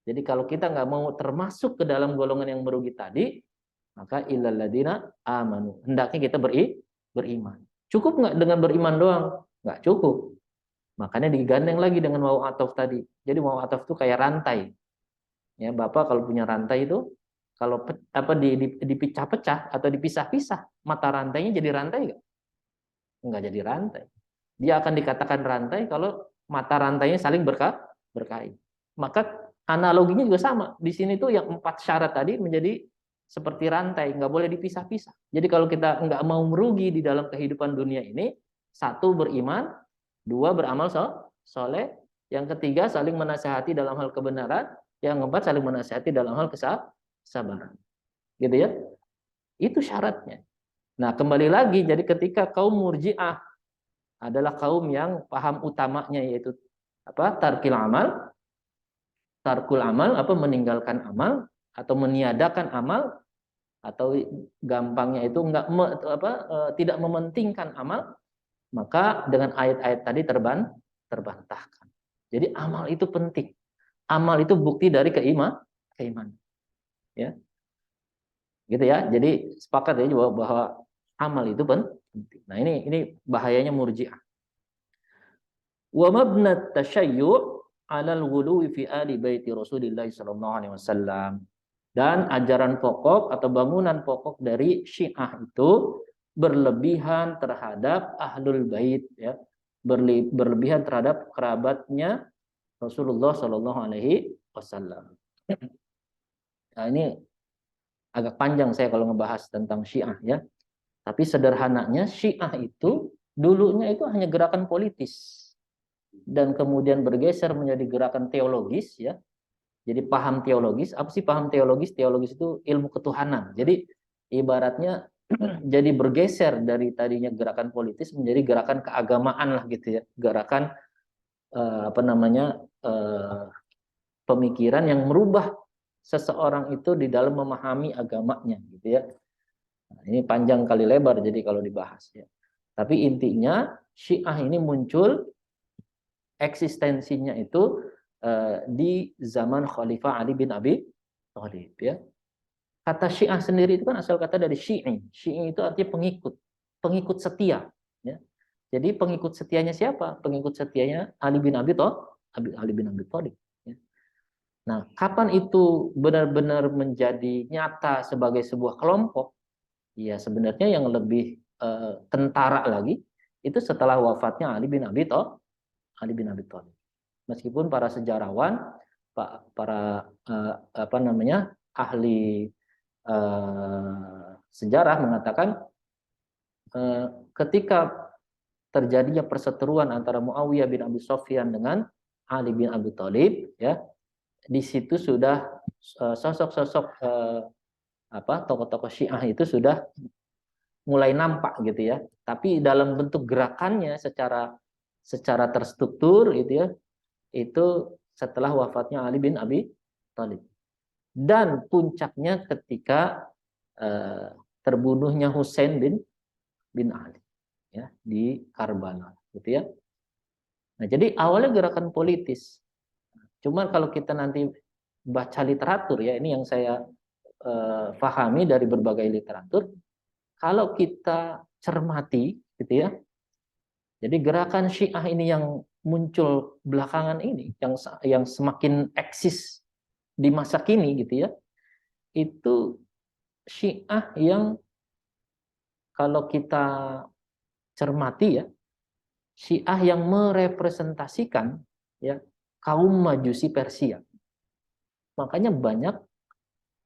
Jadi kalau kita nggak mau termasuk ke dalam golongan yang merugi tadi, maka illalladzina amanu, hendaknya kita beriman. Cukup nggak dengan beriman doang? Nggak cukup. Makanya digandeng lagi dengan waw ataf tadi. Jadi waw ataf itu kayak rantai. Ya, Bapak kalau punya rantai itu, kalau dipecah-pecah atau dipisah-pisah, mata rantainya jadi rantai nggak? Nggak jadi rantai. Dia akan dikatakan rantai kalau mata rantainya saling berkait. Maka analoginya juga sama. Di sini tuh yang 4 syarat tadi menjadi seperti rantai, nggak boleh dipisah-pisah. Jadi kalau kita nggak mau merugi di dalam kehidupan dunia ini, 1 beriman, 2 beramal soleh, yang ketiga saling menasihati dalam hal kebenaran, yang keempat saling menasihati dalam hal kesabaran. Gitu ya. Itu syaratnya. Nah, kembali lagi, jadi ketika kaum Murji'ah adalah kaum yang paham utamanya yaitu tarkul amal, meninggalkan amal atau meniadakan amal, atau gampangnya itu tidak mementingkan amal, maka dengan ayat-ayat tadi terbantahkan. Jadi amal itu penting. Amal itu bukti dari keimanan. Ya, gitu ya. Jadi sepakat ya bahwa amal itu penting. Nah, ini bahayanya Murji'ah. Wa mabna tasyayyu' 'ala al-ghuluwi fi ali baiti Rasulillah sallallahu alaihi wasallam. Dan ajaran pokok atau bangunan pokok dari Syiah itu berlebihan terhadap ahlul bait ya. Berlebihan terhadap kerabatnya Rasulullah sallallahu alaihi wasallam. Nah, ini agak panjang saya kalau ngebahas tentang Syiah ya. Tapi sederhananya Syiah itu dulunya itu hanya gerakan politis dan kemudian bergeser menjadi gerakan teologis ya. Jadi paham teologis, apa sih paham teologis? Teologis itu ilmu ketuhanan. Jadi ibaratnya jadi bergeser dari tadinya gerakan politis menjadi gerakan keagamaan lah gitu ya. Gerakan apa namanya pemikiran yang merubah seseorang itu di dalam memahami agamanya gitu ya. Nah, ini panjang kali lebar jadi kalau dibahas ya. Tapi intinya Syiah ini muncul eksistensinya itu di zaman Khalifah Ali bin Abi Thalib ya. Kata Syiah sendiri itu kan asal kata dari Syi'i. Syi'i itu artinya pengikut, pengikut setia ya. Jadi pengikut setianya siapa? Pengikut setianya Ali bin Abi Thalib ya. Nah, kapan itu benar-benar menjadi nyata sebagai sebuah kelompok? Ya, sebenarnya yang lebih kentara lagi itu setelah wafatnya Ali bin Abi Thalib. Meskipun para sejarawan, para apa namanya ahli sejarah mengatakan ketika terjadinya perseteruan antara Muawiyah bin Abi Sufyan dengan Ali bin Abi Thalib, ya, di situ sudah sosok-sosok apa tokoh-tokoh Syiah itu sudah mulai nampak gitu ya. Tapi dalam bentuk gerakannya secara terstruktur gitu ya, itu setelah wafatnya Ali bin Abi Thalib. Dan puncaknya ketika terbunuhnya Husain bin Ali ya di Karbala gitu ya. Nah, jadi awalnya gerakan politis. Cuma kalau kita nanti baca literatur ya, ini yang saya pahami dari berbagai literatur, kalau kita cermati gitu ya. Jadi gerakan Syiah ini yang muncul belakangan ini yang semakin eksis di masa kini gitu ya. Itu Syiah yang kalau kita cermati ya, Syiah yang merepresentasikan ya kaum Majusi Persia. Makanya banyak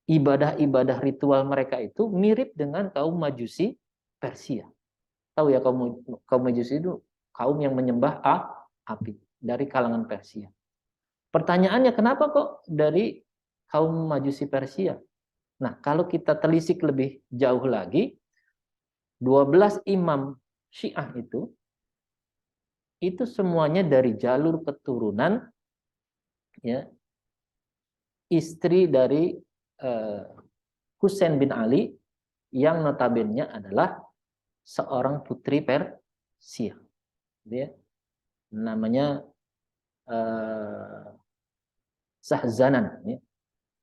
ibadah-ibadah ritual mereka itu mirip dengan kaum Majusi Persia. Tahu ya kaum Majusi itu kaum yang menyembah api dari kalangan Persia. Pertanyaannya kenapa kok dari kaum Majusi Persia? Nah, kalau kita telisik lebih jauh lagi, 12 imam Syiah itu semuanya dari jalur keturunan ya istri dari Husain bin Ali yang notabene adalah seorang putri Persia. Ya. Namanya Syahzanan ya.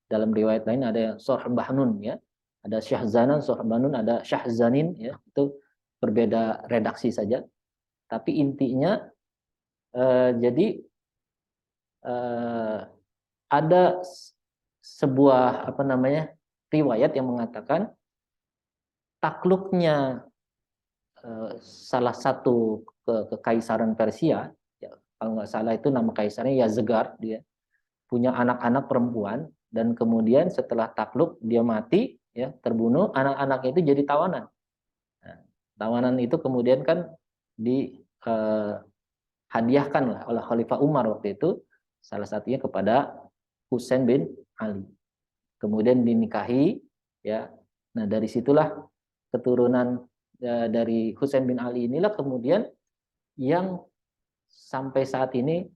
Dalam riwayat lain ada Sorbahnun ya. Ada Syahzanan, Sorbahnun, ada Syahzanin ya. Itu berbeda redaksi saja. Tapi intinya jadi ada sebuah apa namanya riwayat yang mengatakan takluknya salah satu kekaisaran Persia, ya, kalau nggak salah itu nama kaisarnya Yazgar, dia punya anak-anak perempuan dan kemudian setelah takluk dia mati, ya terbunuh, anak-anak itu jadi tawanan. Nah, tawanan itu kemudian kan dihadiahkan lah oleh Khalifah Umar waktu itu, salah satunya kepada Husain bin Ali. Kemudian dinikahi, ya. Nah dari situlah keturunan dari Husain bin Ali inilah kemudian yang sampai saat ini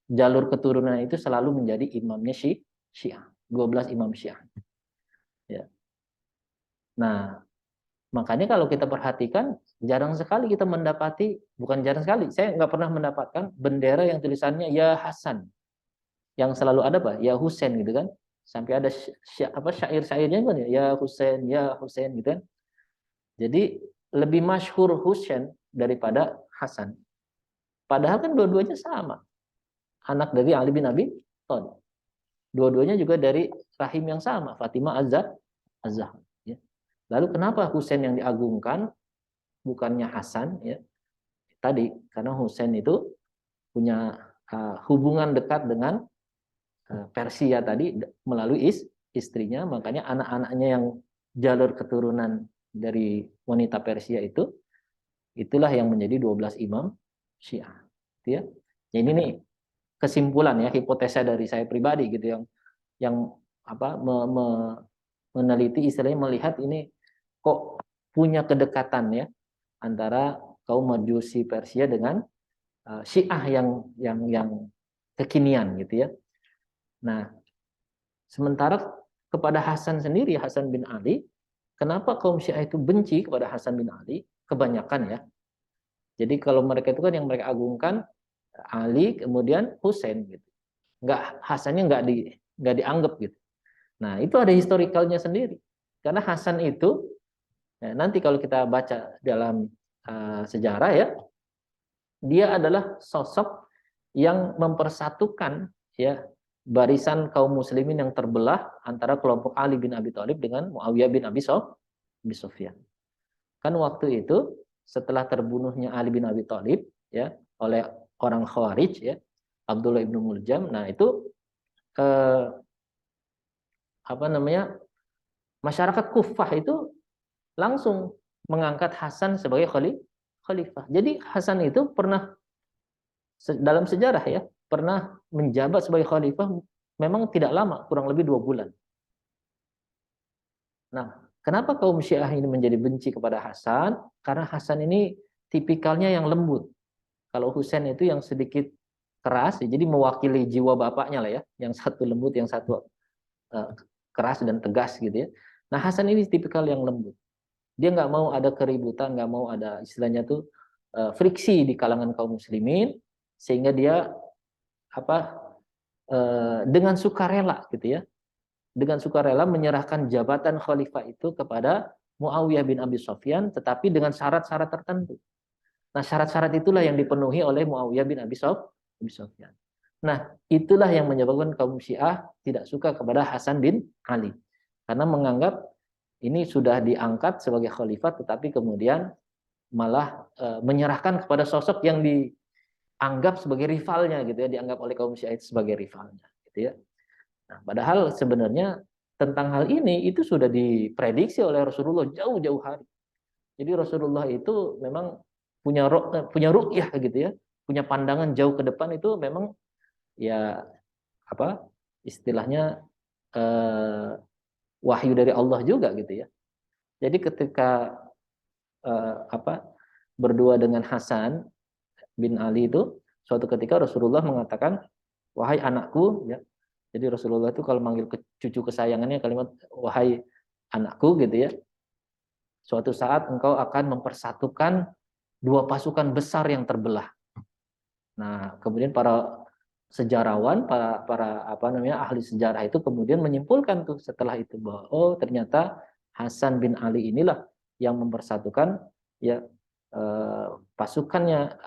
jalur keturunan itu selalu menjadi imamnya Syiah, 12 imam Syiah. Ya. Nah, makanya kalau kita perhatikan jarang sekali kita mendapati, bukan jarang sekali, saya nggak pernah mendapatkan bendera yang tulisannya Ya Hasan. yang selalu ada apa? Ya Husain gitu kan. Sampai ada syair-syairnya kan ya ya Husain gitu kan. Jadi lebih masyhur Husain daripada Hasan. Padahal kan dua-duanya sama. Anak dari Ali bin Abi Thalib. Dua-duanya juga dari rahim yang sama, Fatimah Az-Zahra. Ya. Lalu kenapa Husain yang diagungkan bukannya Hasan? Ya. Tadi karena Husain itu punya hubungan dekat dengan Persia tadi melalui istrinya, makanya anak-anaknya yang jalur keturunan dari wanita Persia itulah yang menjadi 12 imam Syiah. Gitu ya. Ini nih kesimpulan ya, hipotesa dari saya pribadi gitu yang apa meneliti istilahnya melihat ini kok punya kedekatan ya antara kaum Majusi Persia dengan Syiah yang kekinian gitu ya. Nah, sementara kepada Hasan sendiri, Hasan bin Ali, kenapa kaum Syiah itu benci kepada Hasan bin Ali? Kebanyakan ya. Jadi kalau mereka itu kan yang mereka agungkan Ali, kemudian Husain gitu. Hasannya nggak dianggap gitu. Nah, itu ada historikalnya sendiri. Karena Hasan itu nanti kalau kita baca dalam sejarah ya, dia adalah sosok yang mempersatukan ya barisan kaum muslimin yang terbelah antara kelompok Ali bin Abi Thalib dengan Muawiyah bin Abi Sufyan. Kan waktu itu setelah terbunuhnya Ali bin Abi Thalib ya oleh orang Khawarij ya, Abdullah ibnu Muljam. Nah, itu apa namanya? Masyarakat Kufah itu langsung mengangkat Hasan sebagai khalifah. Jadi Hasan itu pernah dalam sejarah ya, pernah menjabat sebagai khalifah memang tidak lama, kurang lebih 2 bulan. Nah, kenapa kaum Syiah ini menjadi benci kepada Hasan? Karena Hasan ini tipikalnya yang lembut. Kalau Husain itu yang sedikit keras, jadi mewakili jiwa bapaknya lah ya, yang satu lembut, yang satu keras dan tegas gitu ya. Nah, Hasan ini tipikal yang lembut. Dia nggak mau ada keributan, nggak mau ada istilahnya tuh friksi di kalangan kaum muslimin, sehingga dia apa dengan sukarela gitu ya, dengan sukarela menyerahkan jabatan khalifah itu kepada Muawiyah bin Abi Sufyan, tetapi dengan syarat-syarat tertentu. Nah, syarat-syarat itulah yang dipenuhi oleh Muawiyah bin Abi Sufyan. Nah, itulah yang menyebabkan kaum Syiah tidak suka kepada Hasan bin Ali. Karena menganggap ini sudah diangkat sebagai khalifah, tetapi kemudian malah menyerahkan kepada sosok yang dianggap sebagai rivalnya gitu ya, dianggap oleh kaum Syiah sebagai rivalnya gitu ya. Nah, padahal sebenarnya tentang hal ini itu sudah diprediksi oleh Rasulullah jauh-jauh hari. Jadi Rasulullah itu memang punya ru'yah gitu ya, punya pandangan jauh ke depan itu memang ya apa istilahnya wahyu dari Allah juga gitu ya. Jadi ketika berdua dengan Hasan bin Ali itu suatu ketika Rasulullah mengatakan wahai anakku ya. Jadi Rasulullah itu kalau manggil cucu kesayangannya kalimat wahai anakku gitu ya. Suatu saat engkau akan mempersatukan dua pasukan besar yang terbelah. Nah, kemudian para sejarawan, para ahli sejarah itu kemudian menyimpulkan tuh setelah itu bahwa oh ternyata Hasan bin Ali inilah yang mempersatukan ya pasukannya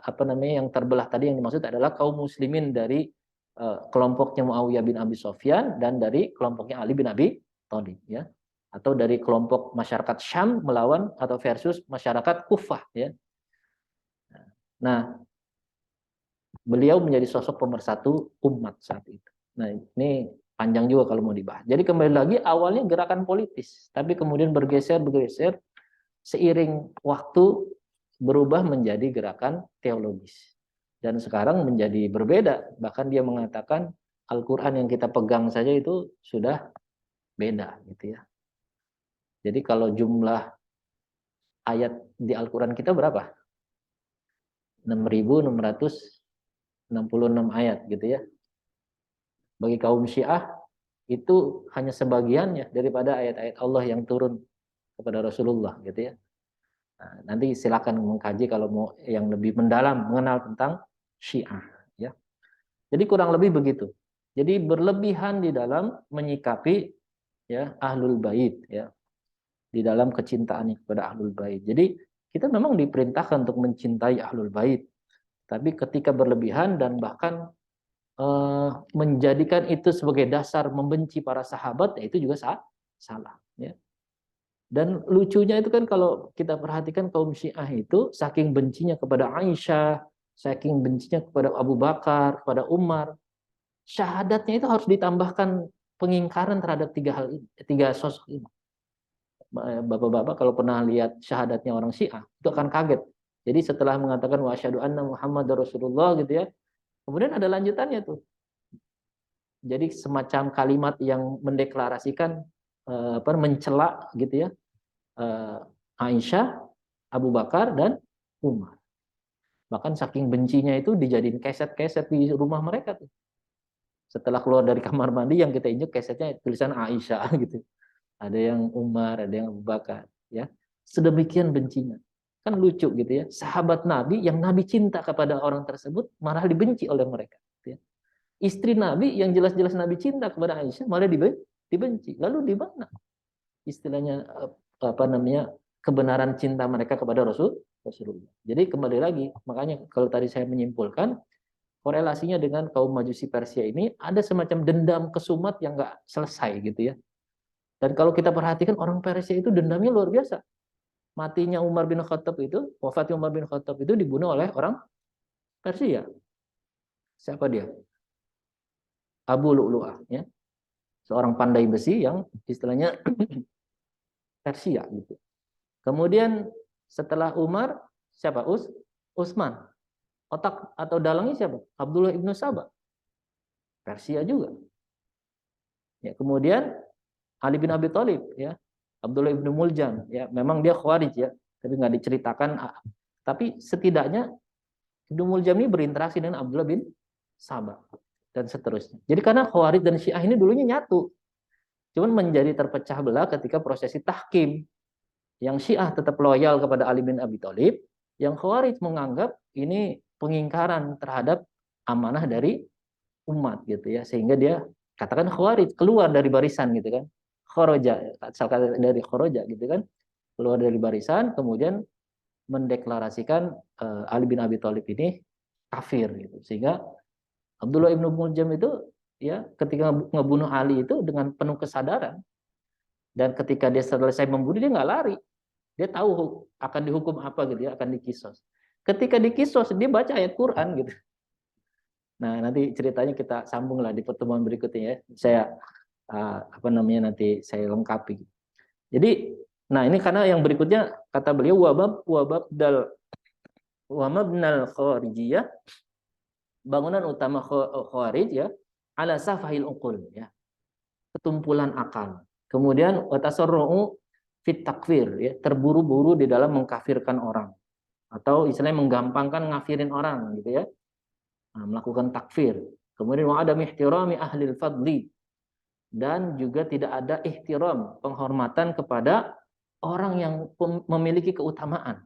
yang terbelah tadi, yang dimaksud adalah kaum muslimin dari kelompoknya Muawiyah bin Abi Sufyan dan dari kelompoknya Ali bin Abi Thalib ya, atau dari kelompok masyarakat Syam melawan atau versus masyarakat Kufah ya. Nah, beliau menjadi sosok pemersatu umat saat itu. Nah, ini panjang juga kalau mau dibahas. Jadi kembali lagi awalnya gerakan politis, tapi kemudian bergeser seiring waktu berubah menjadi gerakan teologis. Dan sekarang menjadi berbeda. Bahkan dia mengatakan Al-Quran yang kita pegang saja itu sudah beda gitu ya. Jadi kalau jumlah ayat di Al-Quran kita berapa? 6.666 ayat gitu ya. Bagi kaum Syiah itu hanya sebagiannya daripada ayat-ayat Allah yang turun kepada Rasulullah gitu ya. Nah, nanti silakan mengkaji kalau mau yang lebih mendalam mengenal tentang Syiah ya. Jadi kurang lebih begitu. Jadi berlebihan di dalam menyikapi ya ahlul bait ya, di dalam kecintaannya kepada ahlul bait. Jadi kita memang diperintahkan untuk mencintai ahlul bait, tapi ketika berlebihan dan bahkan menjadikan itu sebagai dasar membenci para sahabat, ya itu juga salah. Ya. Dan lucunya itu kan kalau kita perhatikan kaum Syiah itu saking bencinya kepada Aisyah, saking bencinya kepada Abu Bakar, kepada Umar, syahadatnya itu harus ditambahkan pengingkaran terhadap tiga sosok ini. Bapak-bapak kalau pernah lihat syahadatnya orang Syiah, itu akan kaget. Jadi setelah mengatakan wa asyhadu anna Muhammadar Rasulullah gitu ya, kemudian ada lanjutannya tuh. Jadi semacam kalimat yang mendeklarasikan mencela gitu ya, Aisyah, Abu Bakar dan Umar. Bahkan saking bencinya itu dijadiin keset-keset di rumah mereka tuh. Setelah keluar dari kamar mandi yang kita injek kesetnya tulisan Aisyah gitu. Ada yang Umar, ada yang Abu Bakar, ya. Sedemikian bencinya. Kan lucu gitu ya. Sahabat Nabi yang Nabi cinta kepada orang tersebut malah dibenci oleh mereka, ya. Istri Nabi yang jelas-jelas Nabi cinta kepada Aisyah malah dibenci. Lalu di mana istilahnya apa namanya kebenaran cinta mereka kepada Rasulullah. Jadi kembali lagi, makanya kalau tadi saya menyimpulkan korelasinya dengan kaum Majusi Persia ini ada semacam dendam kesumat yang nggak selesai gitu ya. Dan kalau kita perhatikan orang Persia itu dendamnya luar biasa. Matinya Umar bin Khattab itu, wafatnya Umar bin Khattab itu dibunuh oleh orang Persia. Siapa dia? Abu Lu'lu'ah, ya. Seorang pandai besi yang istilahnya Persia gitu. Kemudian setelah Umar, siapa? Utsman. Otak atau dalangnya siapa? Abdullah ibnu Sabah. Persia juga. Ya, kemudian Ali bin Abi Thalib, ya. Abdullah ibnu Muljam, ya. Memang dia Khawarij ya, tapi nggak diceritakan. Tapi setidaknya Ibnu Muljam ini berinteraksi dengan Abdullah bin Sabah dan seterusnya. Jadi karena Khawarij dan Syiah ini dulunya nyatu. Cuman menjadi terpecah belah ketika prosesi tahkim. Yang Syiah tetap loyal kepada Ali bin Abi Thalib, yang Khawarij menganggap ini pengingkaran terhadap amanah dari umat gitu ya. Sehingga dia katakan Khawarij keluar dari barisan gitu kan. Kharaja, asal dari kharaja gitu kan. Keluar dari barisan kemudian mendeklarasikan Ali bin Abi Thalib ini kafir gitu. Sehingga Abdullah ibnu Muljam itu ya ketika ngebunuh Ali itu dengan penuh kesadaran, dan ketika dia selesai membunuh dia nggak lari, dia tahu akan dihukum apa gitu ya, akan dikisos. Ketika dikisos dia baca ayat Quran gitu. Nah nanti ceritanya kita sambung lah di pertemuan berikutnya ya. Saya apa namanya nanti saya lengkapi. Jadi nah ini karena yang berikutnya kata beliau wamabnal khawarijiyah, bangunan utama khawarij ya, ala safahil uqul ya, ketumpulan akal. Kemudian watasarru'u fit takfir ya, terburu-buru di dalam mengkafirkan orang atau istilahnya menggampangkan ngafirin orang gitu ya. Nah, melakukan takfir. Kemudian wa adam ihtirami ahlil fadli, dan juga tidak ada ihtiram, penghormatan kepada orang yang memiliki keutamaan.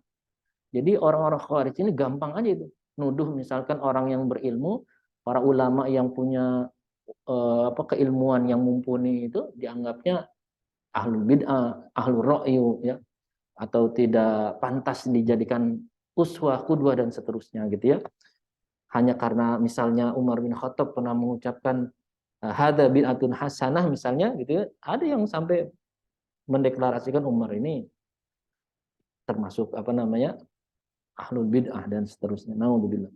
Jadi orang-orang Khawarij ini gampang aja itu nuduh misalkan orang yang berilmu, para ulama yang punya keilmuan yang mumpuni itu dianggapnya ahlul bid'ah, ahlul ra'yu ya, atau tidak pantas dijadikan uswah, qudwah dan seterusnya gitu ya. Hanya karena misalnya Umar bin Khattab pernah mengucapkan hadza bid'atun hasanah misalnya gitu ya, ada yang sampai mendeklarasikan Umar ini termasuk apa namanya ahlul bid'ah dan seterusnya. Naudzubillah.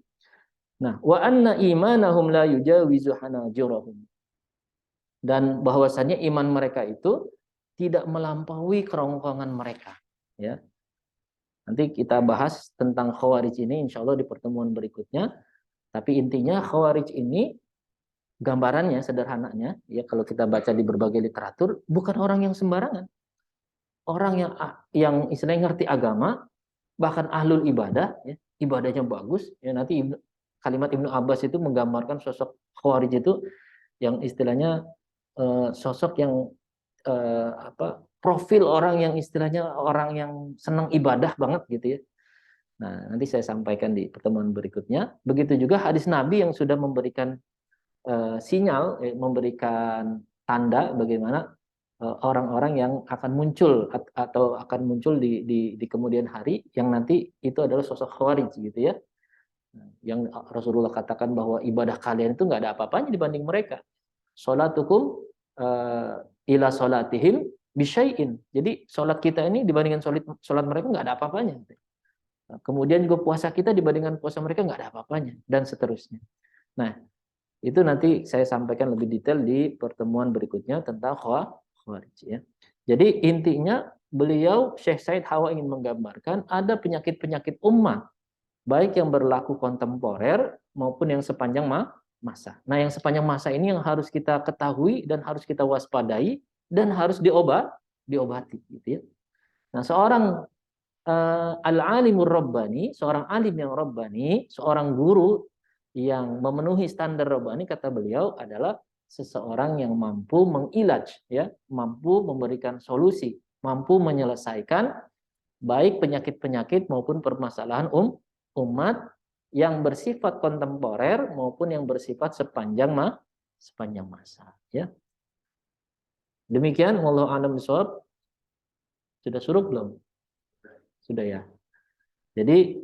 Nah, wa anna imanahum la yujawizu hanajirahum. Dan bahwasannya iman mereka itu tidak melampaui kerongkongan mereka, ya. Nanti kita bahas tentang Khawarij ini insya Allah di pertemuan berikutnya. Tapi intinya Khawarij ini gambarannya sederhananya ya, kalau kita baca di berbagai literatur, bukan orang yang sembarangan. Orang yang istilahnya ngerti agama, bahkan ahlul ibadah ya, ibadahnya bagus ya. Nanti kalimat Ibnu Abbas itu menggambarkan sosok Khawarij itu yang istilahnya sosok yang profil orang yang istilahnya orang yang senang ibadah banget gitu ya. Nah, nanti saya sampaikan di pertemuan berikutnya. Begitu juga hadis Nabi yang sudah memberikan sinyal, memberikan tanda bagaimana orang-orang yang akan muncul atau akan muncul di kemudian hari yang nanti itu adalah sosok khawarij gitu ya. Yang Rasulullah katakan bahwa ibadah kalian itu nggak ada apa-apanya dibanding mereka. Salatukum ila salatihim bisyai'in. Jadi salat kita ini dibandingkan salat mereka nggak ada apa-apanya. Kemudian juga puasa kita dibandingkan puasa mereka nggak ada apa-apanya dan seterusnya. Nah, itu nanti saya sampaikan lebih detail di pertemuan berikutnya tentang khawarij ya. Jadi intinya beliau Syekh Said Hawa ingin menggambarkan ada penyakit-penyakit umat baik yang berlaku kontemporer maupun yang sepanjang masa. Nah, yang sepanjang masa ini yang harus kita ketahui dan harus kita waspadai dan harus diobati gitu ya. Nah, seorang al-alimur rabbani, seorang alim yang rabbani, seorang guru yang memenuhi standar rabbani kata beliau adalah seseorang yang mampu mengilaj ya, mampu memberikan solusi, mampu menyelesaikan baik penyakit-penyakit maupun permasalahan umat yang bersifat kontemporer maupun yang bersifat sepanjang masa ya. Demikian wallahu a'lam bishawab. Sudah suruh belum? Sudah ya. Jadi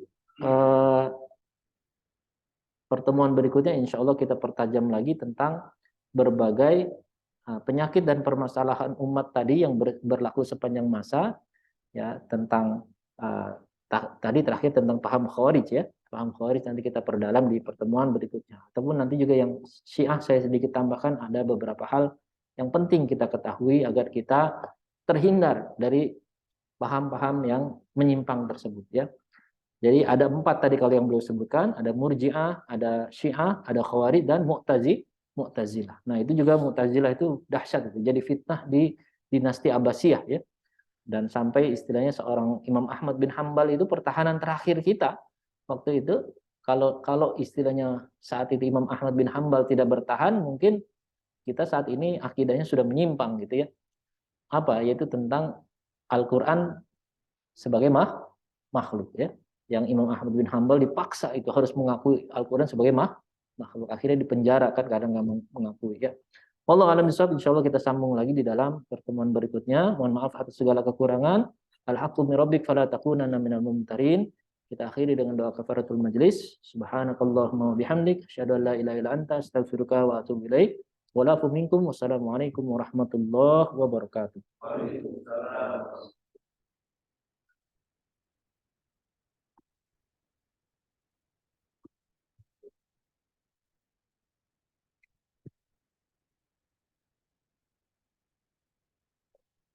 pertemuan berikutnya insya Allah kita pertajam lagi tentang berbagai penyakit dan permasalahan umat tadi yang berlaku sepanjang masa ya, tentang tadi terakhir tentang paham khawarij ya. Paham khawarij nanti kita perdalam di pertemuan berikutnya. Ataupun nanti juga yang Syiah saya sedikit tambahkan ada beberapa hal yang penting kita ketahui agar kita terhindar dari paham-paham yang menyimpang tersebut ya. Jadi ada 4 tadi kalau yang beliau sebutkan, ada Murji'ah, ada Syiah, ada Khawarij dan Mu'tazilah. Nah, itu juga Mu'tazilah itu dahsyat itu. Jadi fitnah di dinasti Abbasiyah ya. Dan sampai istilahnya seorang Imam Ahmad bin Hambal itu pertahanan terakhir kita waktu itu. Kalau istilahnya saat itu Imam Ahmad bin Hambal tidak bertahan, mungkin kita saat ini akidahnya sudah menyimpang gitu ya. Apa? Yaitu tentang Al-Qur'an sebagai makhluk ya. Yang Imam Ahmad bin Hambal dipaksa itu harus mengakui Al-Quran sebagai makhluk. Akhirnya dipenjara kan karena nggak mengakui ya. Wallahu a'lam bishawab. Insyaallah kita sambung lagi di dalam pertemuan berikutnya. Mohon maaf atas segala kekurangan. Al-haqqu min rabbik fala takunanna minal mumtarin. Kita akhiri dengan doa kafaratul majlis. Subhanakallahumma wa bihamdik asyhadu an la ilaha illa anta astaghfiruka wa atubu ilaik. Wa la minkum. Wassalamualaikum warahmatullahi wabarakatuh. Waalaikumsalam.